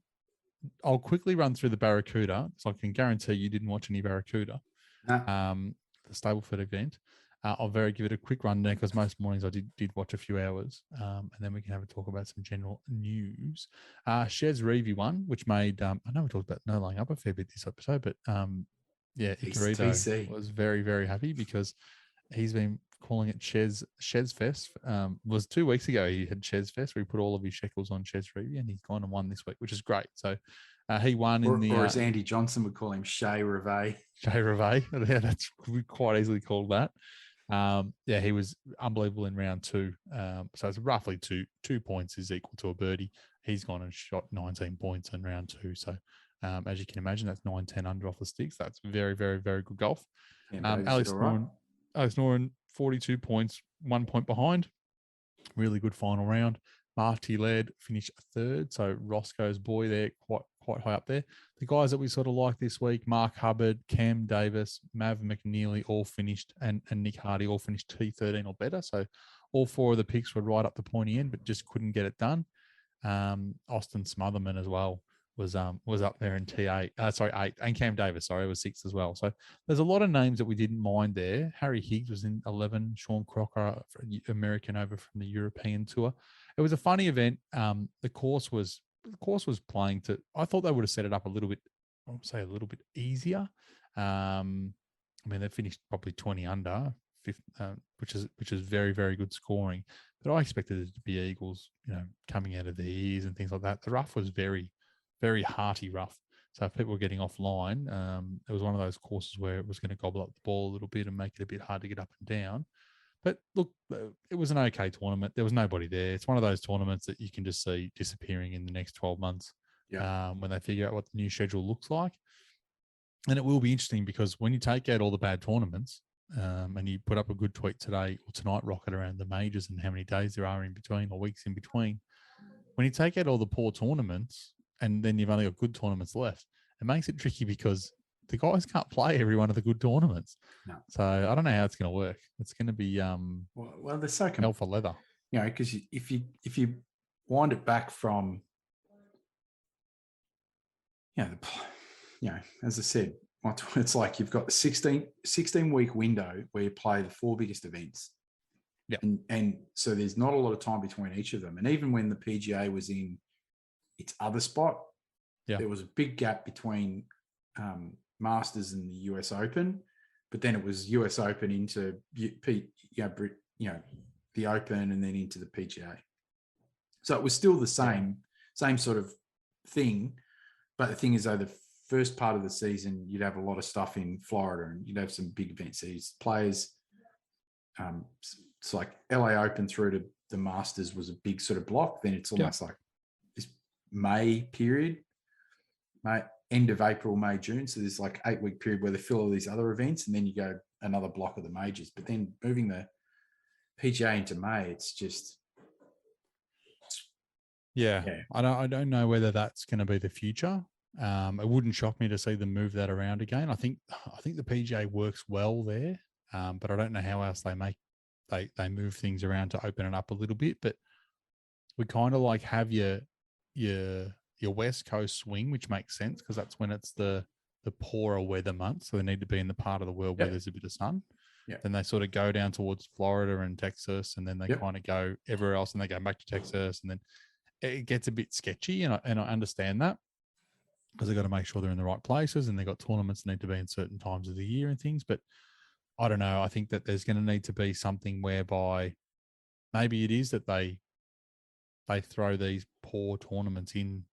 I'll quickly run through the Barracuda, so I can guarantee you didn't watch any Barracuda. The Stableford event. I'll give it a quick rundown because most mornings I did watch a few hours, and then we can have a talk about some general news. Shez Reevy won, which made I know we talked about no laying up a fair bit this episode, but Icarito was very, very happy because he's been calling it Shez Fest. Was 2 weeks ago he had Shez Fest where he put all of his shekels on Shez Reevy, and he's gone and won this week, which is great. So he won or as Andy Johnson would call him, Shea Revet. Shea Revet. Yeah, that's quite easily called that. He was unbelievable in round 2. So it's roughly two points is equal to a birdie. He's gone and shot 19 points in round 2. So as you can imagine, that's 9-10 under off the sticks. That's very, very, very good golf. Alex Noren, 42 points, 1 point behind. Really good final round. Marty led, finished 3rd. So Roscoe's boy there, quite high up there. The guys that we sort of like this week, Mark Hubbard, Cam Davis, Mav McNeely all finished, and Nick Hardy all finished T13 or better. So all 4 of the picks were right up the pointy end, but just couldn't get it done. Austin Smotherman as well was up there in T8. 8, and Cam Davis, was 6 as well. So there's a lot of names that we didn't mind there. Harry Higgs was in 11. Sean Crocker, American over from the European Tour. It was a funny event. The course was playing to. I thought they would have set it up a little bit. I would say a little bit easier. They finished probably 20 under, which is very, very good scoring. But I expected it to be eagles, coming out of the ears and things like that. The rough was very, very hearty rough. So if people were getting offline, it was one of those courses where it was going to gobble up the ball a little bit and make it a bit hard to get up and down. But look, it was an okay tournament. There was nobody there. It's one of those tournaments that you can just see disappearing in the next 12 months when they figure out what the new schedule looks like. And it will be interesting because when you take out all the bad tournaments and you put up a good tweet today or tonight, Rocket, around the majors and how many days there are in between or weeks in between, when you take out all the poor tournaments and then you've only got good tournaments left, it makes it tricky because the guys can't play every one of the good tournaments. No. So I don't know how it's going to work. It's going to be well, they're so hell for leather. You know, because if you wind it back from, as I said, it's like you've got the 16-week window where you play the 4 biggest events. Yeah. And so there's not a lot of time between each of them. And even when the PGA was in its other spot, there was a big gap between Masters and the US Open, but then it was US Open into the Open and then into the PGA. So it was still the same sort of thing. But the thing is, though, the first part of the season, you'd have a lot of stuff in Florida and you'd have some big events. These players, it's like LA Open through to the Masters was a big sort of block. Then it's almost like this May period, end of April, May, June. So there's like 8-week period where they fill all these other events and then you go another block of the majors. But then moving the PGA into May, it's just... I don't know whether that's going to be the future. It wouldn't shock me to see them move that around again. I think the PGA works well there, but I don't know how else they move things around to open it up a little bit. But we kind of like have your West Coast swing, which makes sense because that's when it's the poorer weather months, so they need to be in the part of the world where there's a bit of sun. Then they sort of go down towards Florida and Texas, and then they kind of go everywhere else, and they go back to Texas, and then it gets a bit sketchy, and I understand that because they've got to make sure they're in the right places and they've got tournaments that need to be in certain times of the year and things. But I don't know. I think that there's going to need to be something whereby maybe it is that they throw these poor tournaments in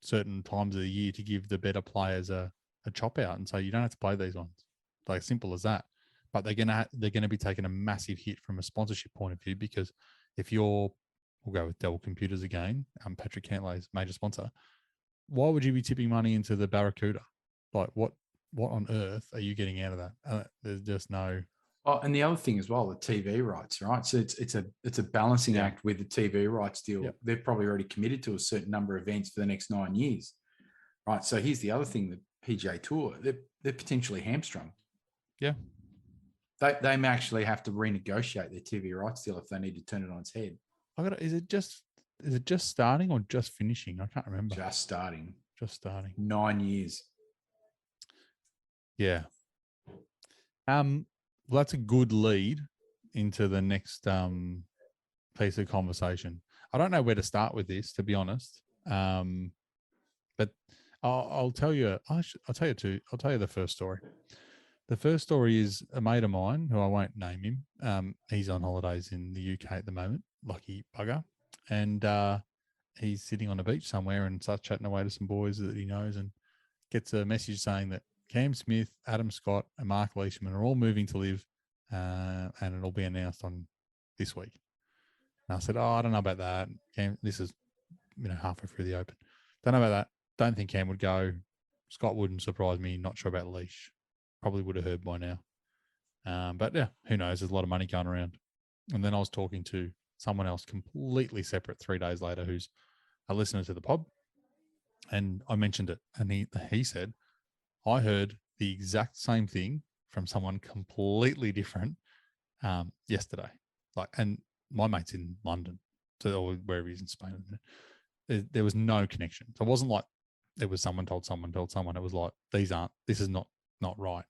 certain times of the year to give the better players a chop out, and so you don't have to play these ones. Like simple as that. But they're gonna be taking a massive hit from a sponsorship point of view because if we'll go with Dell Computers again, Patrick Cantley's major sponsor. Why would you be tipping money into the Barracuda? Like what on earth are you getting out of that? There's just no. Oh, and the other thing as well, the TV rights, right? So it's a balancing act with the TV rights deal. Yep. They've probably already committed to a certain number of events for the next 9 years, right? So here's the other thing: the PGA Tour, they're potentially hamstrung. Yeah, they may actually have to renegotiate their TV rights deal if they need to turn it on its head. Is it just starting or just finishing? I can't remember. Just starting. 9 years. Yeah. Well, that's a good lead into the next piece of conversation. I don't know where to start with this, to be honest. But I'll tell you. I'll tell you the first story. The first story is a mate of mine who I won't name him. He's on holidays in the UK at the moment. Lucky bugger. And he's sitting on a beach somewhere and starts chatting away to some boys that he knows and gets a message saying that Cam Smith, Adam Scott, and Mark Leishman are all moving to live and it'll be announced on this week. And I said, I don't know about that. Cam, this is halfway through the Open. Don't know about that. Don't think Cam would go. Scott wouldn't surprise me. Not sure about Leish. Probably would have heard by now. But yeah, who knows? There's a lot of money going around. And then I was talking to someone else completely separate 3 days later who's a listener to the pod. And I mentioned it. And he said, I heard the exact same thing from someone completely different yesterday. And my mate's in London, or wherever he's in Spain. There was no connection. So it wasn't like there was someone told someone. It was like, this is not right.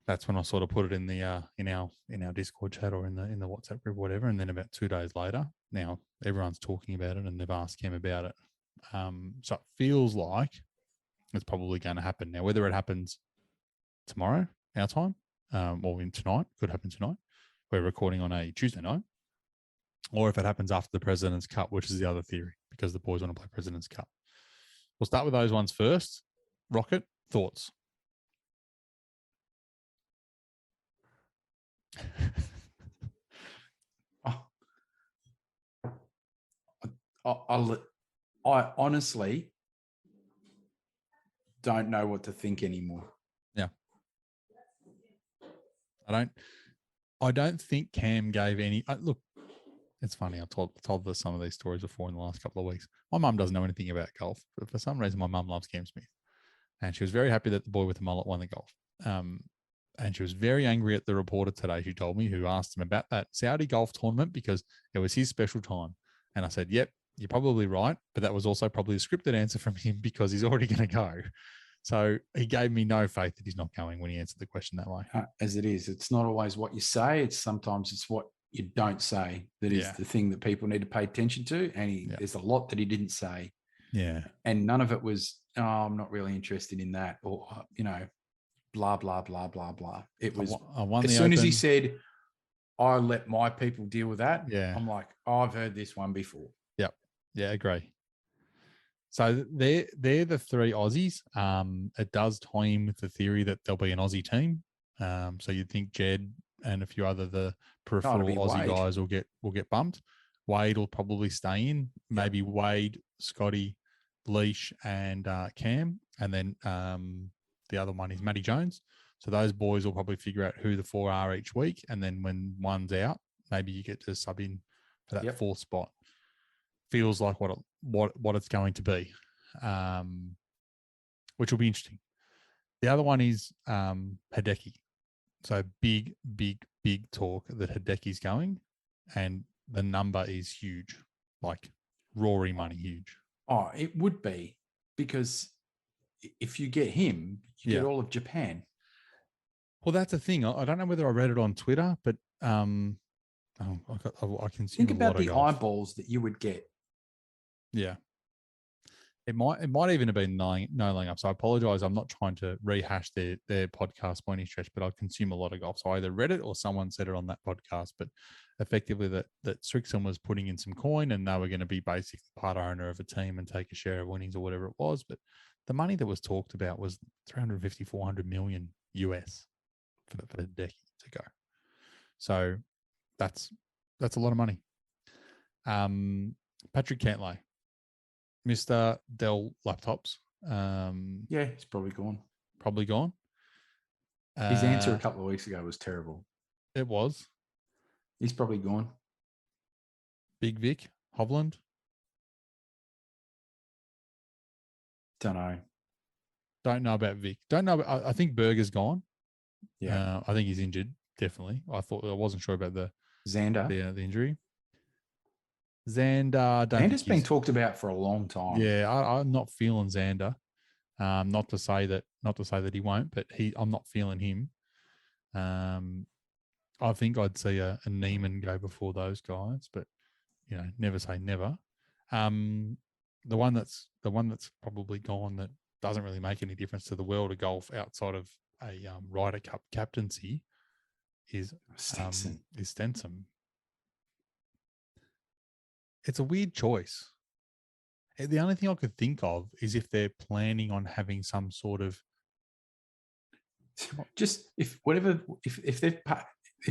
That's when I sort of put it in the in our Discord chat or in the WhatsApp group or whatever. And then about 2 days later, now everyone's talking about it and they've asked him about it. So it feels like it's probably going to happen. Now, whether it happens tomorrow, our time, or tonight, could happen tonight. We're recording on a Tuesday night. Or if it happens after the President's Cup, which is the other theory, because the boys want to play President's Cup. We'll start with those ones first. Rocket, thoughts? I honestly don't know what to think anymore. Yeah. I don't think Cam gave any. Look, it's funny. I've told some of these stories before in the last couple of weeks. My mum doesn't know anything about golf, but for some reason, my mum loves Cam Smith. And she was very happy that the boy with the mullet won the golf. And she was very angry at the reporter today, she told me, who asked him about that Saudi golf tournament because it was his special time. And I said, yep, you're probably right. But that was also probably a scripted answer from him because he's already going to go. So he gave me no faith that he's not going when he answered the question that way. As it is. It's not always what you say. Sometimes it's what you don't say that is the thing that people need to pay attention to. And there's a lot that he didn't say. Yeah. And none of it was, I'm not really interested in that, or, blah, blah, blah, blah, blah. It was, as soon as he said, I let my people deal with that, I'm like, I've heard this one before. Yep. Yeah, agree. So they're the three Aussies. It does tie in with the theory that there'll be an Aussie team. So you'd think Jed and a few other the peripheral Aussie guys will get bumped. Wade will probably stay in. Maybe Wade, Scotty, Leash, and Cam, and then the other one is Matty Jones. So those boys will probably figure out who the four are each week, and then when one's out, maybe you get to sub in for that fourth spot. Feels like what it's going to be, which will be interesting. The other one is Hideki. So big talk that Hideki's going, and the number is huge, like Rory money huge. Oh, it would be, because if you get him, you get all of Japan. Well, that's the thing. I don't know whether I read it on Twitter, but I can think about the eyeballs that you would get. Yeah. It might even have been no laying up. So I apologize. I'm not trying to rehash their podcast by any stretch, but I consume a lot of golf. So I either read it or someone said it on that podcast. But effectively that Strixon was putting in some coin and they were going to be basically part owner of a team and take a share of winnings or whatever it was. But the money that was talked about was 350, 400 million US for the decade to go. So that's a lot of money. Patrick Cantley. Mr. Dell Laptops. He's probably gone. Probably gone. His answer a couple of weeks ago was terrible. It was. He's probably gone. Big Vic, Hovland. Don't know. Don't know about Vic. Don't know. I think Berger's gone. Yeah. I think he's injured. Definitely. I wasn't sure about the Xander. The injury. Xander. Xander's been talked about for a long time. Yeah, I'm not feeling Xander. Not to say that he won't, but I'm not feeling him. I think I'd see a Neiman go before those guys, but never say never. The one that's probably gone that doesn't really make any difference to the world of golf outside of a Ryder Cup captaincy is Stenson. It's a weird choice. The only thing I could think of is if they're planning on having some sort of if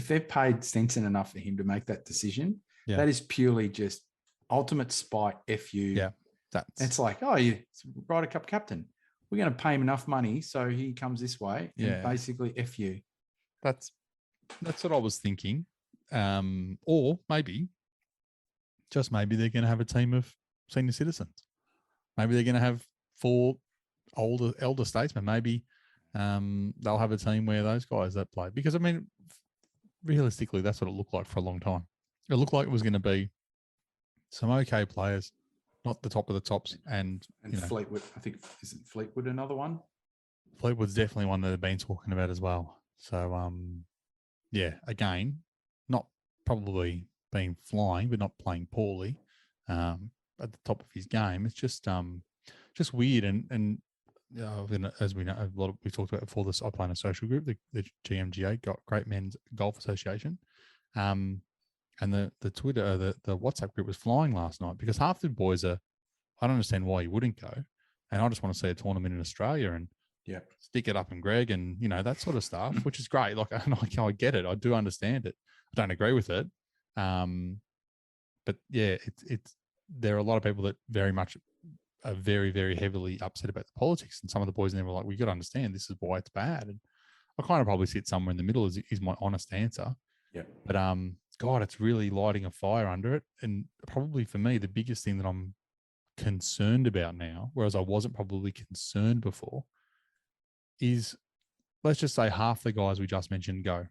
they've paid Stenson enough for him to make that decision, that is purely just ultimate spite. FU. Yeah, it's like, it's Ryder Cup captain. We're going to pay him enough money so he comes this way. And basically FU. That's what I was thinking. Or maybe. Just maybe they're going to have a team of senior citizens. Maybe they're going to have 4 elder statesmen. Maybe they'll have a team where those guys that play. Because, I mean, realistically, that's what it looked like for a long time. It looked like it was going to be some okay players, not the top of the tops. And Fleetwood, I think, isn't Fleetwood another one? Fleetwood's definitely one that they've been talking about as well. So, again, not probably been flying, but not playing poorly at the top of his game. It's just weird. And as we know, we've talked about before this, I play in a social group, the GMGA, Great Men's Golf Association. And the Twitter, the WhatsApp group was flying last night because half the boys I don't understand why you wouldn't go, And I just want to see a tournament in Australia and stick it up in Greg and, you know, that sort of stuff, which is great. Like, I get it. I do understand it. I don't agree with it. But yeah, there are a lot of people that very much are very, very heavily upset about the politics. And some of the boys in there were like, we got to understand this is why it's bad. And I kind of probably sit somewhere in the middle is my honest answer. Yeah. But God, it's really lighting a fire under it. And probably for me, the biggest thing that I'm concerned about now, whereas I wasn't probably concerned before, is let's just say half the guys we just mentioned go,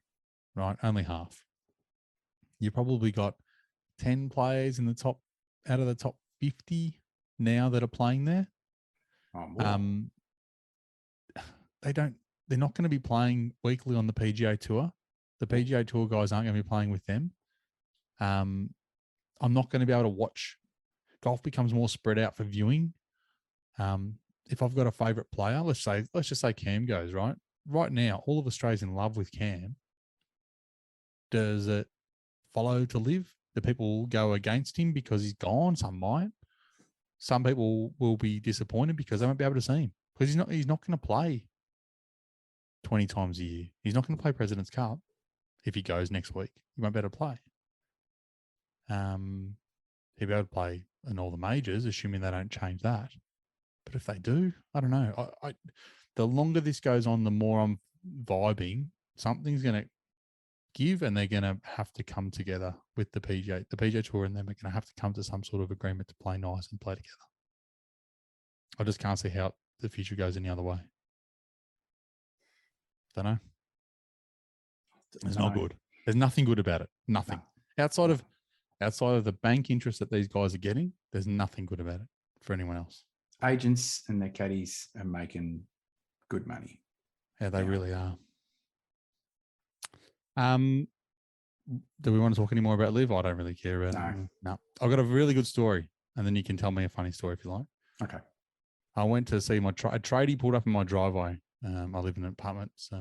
right? Only half. You probably got 10 players in the top out of the top 50 now that are playing there. They're not going to be playing weekly on the PGA Tour. The PGA Tour guys aren't going to be playing with them. I'm not going to be able to watch. Golf becomes more spread out for viewing. If I've got a favorite player, let's just say Cam goes, right? Right now, all of Australia's in love with Cam. Does it follow to live? Do people go against him because he's gone? Some might. Some people will be disappointed because they won't be able to see him because he's not going to play 20 times a year. He's not going to play President's Cup if he goes next week. He won't be able to play. He'll be able to play in all the majors, assuming they don't change that. But if they do, I don't know. The longer this goes on, the more I'm vibing. Something's going to give, and they're going to have to come together with the PGA Tour, and them are going to have to come to some sort of agreement to play nice and play together. I just can't see how the future goes any other way. Don't know. It's not good. There's nothing good about it. Nothing. No. Outside of the bank interest that these guys are getting, there's nothing good about it for anyone else. Agents and their caddies are making good money. Yeah, they really are. Do we want to talk any more about Liv? I don't really care about it. No. I've got a really good story, and then you can tell me a funny story if you like. Okay. I went to see a tradie pulled up in my driveway. I live in an apartments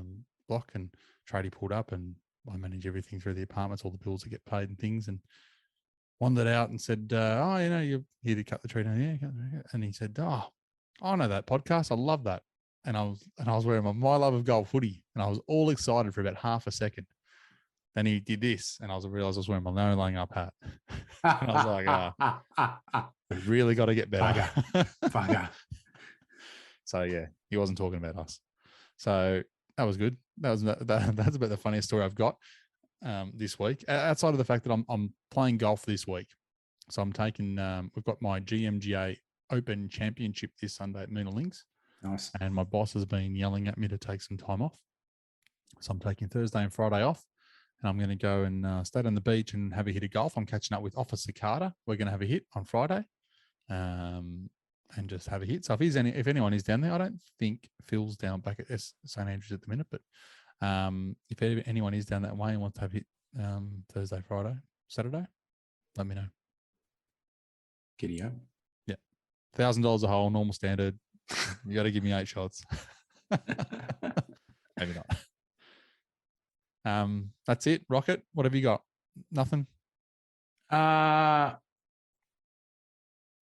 block, and tradie pulled up, and I manage everything through the apartments, all the bills that get paid and things, and wandered out and said, you're here to cut the tree down. Yeah. And he said, I know that podcast. I love that. And I was wearing my Love of Golf hoodie, and I was all excited for about half a second. Then he did this, and I realized I was wearing my no laying up hat. And I was like, we've really got to get better. Bugger. So yeah, he wasn't talking about us. So that was good. That's about the funniest story I've got this week. Outside of the fact that I'm playing golf this week, so I'm taking. We've got my GMGA Open Championship this Sunday at Moona Links. Nice. And my boss has been yelling at me to take some time off, so I'm taking Thursday and Friday off. And I'm going to go and stay on the beach and have a hit of golf. I'm catching up with Officer Carter. We're going to have a hit on Friday and just have a hit. So if anyone is down there, I don't think Phil's down back at St. Andrews at the minute. But if anyone is down that way and wants to have a hit Thursday, Friday, Saturday, let me know. Giddy up. Yeah. $1,000 a hole, normal standard. You got to give me 8 shots. Maybe not. That's it. Rocket, what have you got? Nothing?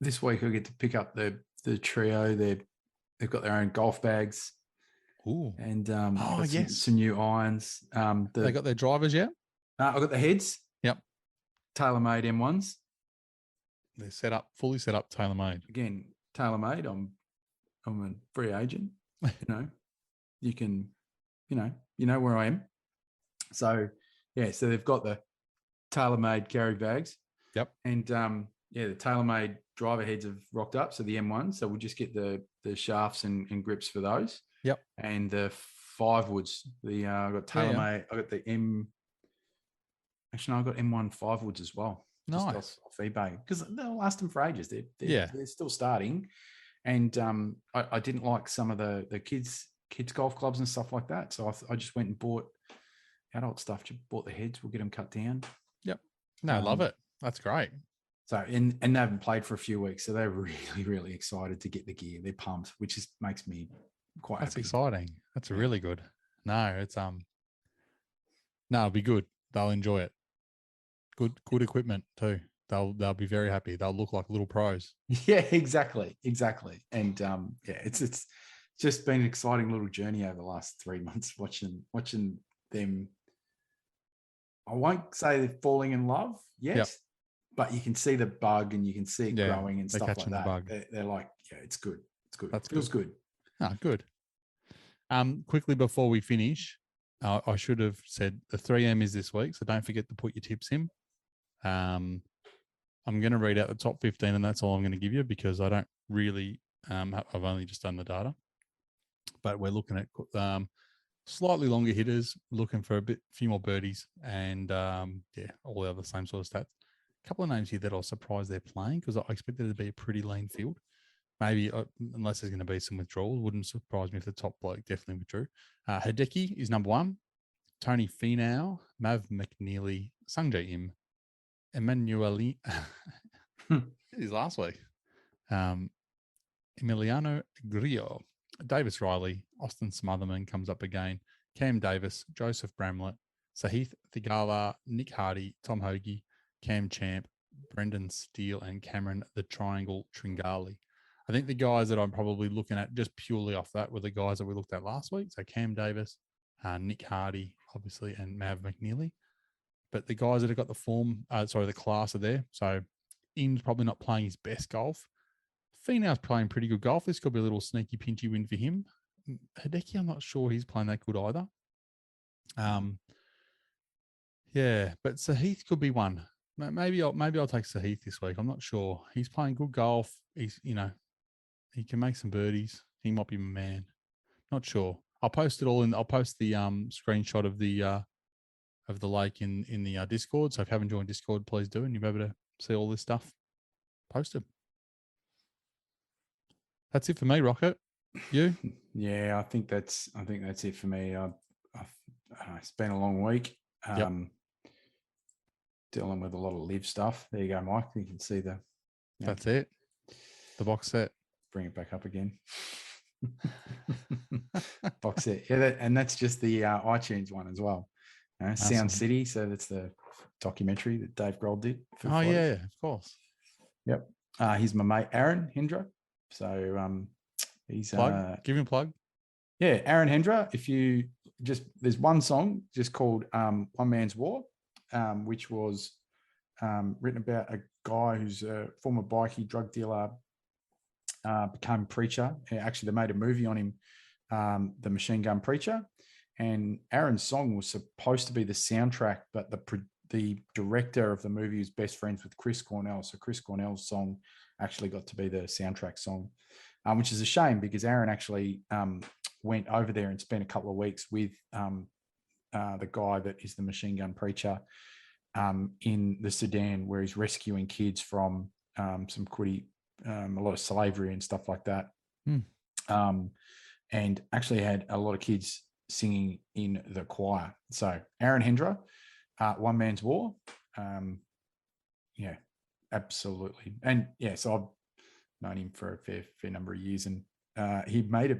This week I get to pick up the trio. They've got their own golf bags. Ooh. And yes, some new irons. They got their drivers yet? I got the heads. Yep. TaylorMade M1s. They're fully set up, TaylorMade. Again, TaylorMade. I'm a free agent. You can, you know where I am. So they've got the TaylorMade carry bags. Yep. And the TaylorMade driver heads have rocked up. So the M1. So we'll just get the shafts and grips for those. Yep. And the 5 woods. I got TaylorMade. Yeah. I got the M. Actually, no, I got M1 5 woods as well. Nice. Off eBay, because they'll last them for ages. They're still starting. And I didn't like some of the kids golf clubs and stuff like that. So I just went and bought adult stuff. Just bought the heads. We'll get them cut down. Yep. No, I love it. That's great. So and they haven't played for a few weeks, so they're really, really excited to get the gear. They're pumped, which makes me quite happy. That's exciting. That's really good. No, it's it'll be good. They'll enjoy it. Good equipment too. they'll be very happy. They'll look like little pros. Yeah, exactly. And it's just been an exciting little journey over the last 3 months watching them. I won't say they're falling in love yet, but you can see the bug and you can see it growing and stuff like that. They're like, yeah, it's good. It's good. It feels good. Ah, good. Quickly before we finish, I should have said the 3M is this week, so don't forget to put your tips in. I'm going to read out the top 15, and that's all I'm going to give you because I don't really. I've only just done the data, but we're looking at slightly longer hitters, looking for a few more birdies, and all the other same sort of stats. A couple of names here that I was surprised they're playing because I expected it to be a pretty lean field. Maybe unless there's going to be some withdrawal, wouldn't surprise me if the top bloke definitely withdrew. Hideki is number 1. Tony Finau, Mav McNeely, Sungjae Im, Emmanuel. His last week. Emiliano Grillo, Davis Riley, Austin Smotherman comes up again, Cam Davis, Joseph Bramlett, Sahith Thigala, Nick Hardy, Tom Hoagie, Cam Champ, Brendan Steele, and Cameron the Triangle Tringali. I think the guys that I'm probably looking at just purely off that were the guys that we looked at last week. So Cam Davis, Nick Hardy, obviously, and Mav McNeely. But the guys that have got the class are there. So Im's probably not playing his best golf. Finau's playing pretty good golf. This could be a little sneaky pinchy win for him. Hideki, I'm not sure he's playing that good either. But Sahith could be one. Maybe I'll take Sahith this week. I'm not sure. He's playing good golf. He's he can make some birdies. He might be my man. Not sure. I'll post it all in. I'll post the screenshot of the lake in the Discord. So if you haven't joined Discord, please do, and you'll be able to see all this stuff posted. That's it for me, Rocket. You? Yeah, I think that's it for me. It's been a long week. Dealing with a lot of live stuff. There you go, Mike. You can see the. That's it. The box set. Bring it back up again. Box set. Yeah, and that's just the iTunes one as well. Sound City. So that's the documentary that Dave Grohl did. Yeah, of course. Yep. He's my mate, Aaron Hendra. So he's give him a plug. Yeah, Aaron Hendra. There's one song just called One Man's War, which was written about a guy who's a former bikie drug dealer, became preacher. Actually, they made a movie on him, The Machine Gun Preacher, and Aaron's song was supposed to be the soundtrack, but the director of the movie was best friends with Chris Cornell, so Chris Cornell's song actually got to be the soundtrack song, which is a shame because Aaron actually went over there and spent a couple of weeks with the guy that is the Machine Gun Preacher in the Sudan, where he's rescuing kids from some pretty a lot of slavery and stuff like that. And actually had a lot of kids singing in the choir. So Aaron Hendra, One Man's War. Yeah, absolutely. And yeah, so I've known him for a fair number of years, and he made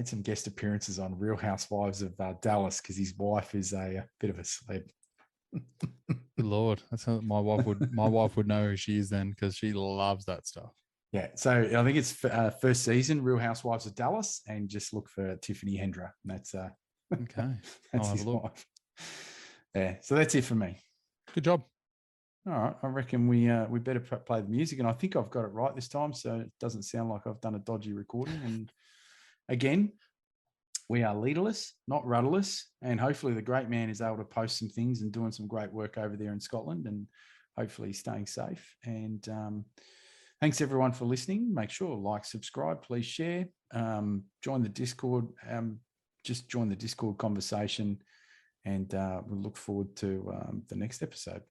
some guest appearances on Real Housewives of Dallas because his wife is a bit of a celeb. Good Lord, that's how my wife would know who she is then, because she loves that stuff. Yeah, so I think it's first season Real Housewives of Dallas, and just look for Tiffany Hendra. That's okay. That's his wife. Yeah, so that's it for me. Good job. All right, I reckon we better play the music, and I think I've got it right this time, so it doesn't sound like I've done a dodgy recording. And again, we are leaderless, not rudderless, and hopefully the great man is able to post some things and doing some great work over there in Scotland, and hopefully staying safe. And thanks everyone for listening. Make sure like, subscribe, please share, join the Discord. Just join the Discord conversation, and we'll look forward to the next episode.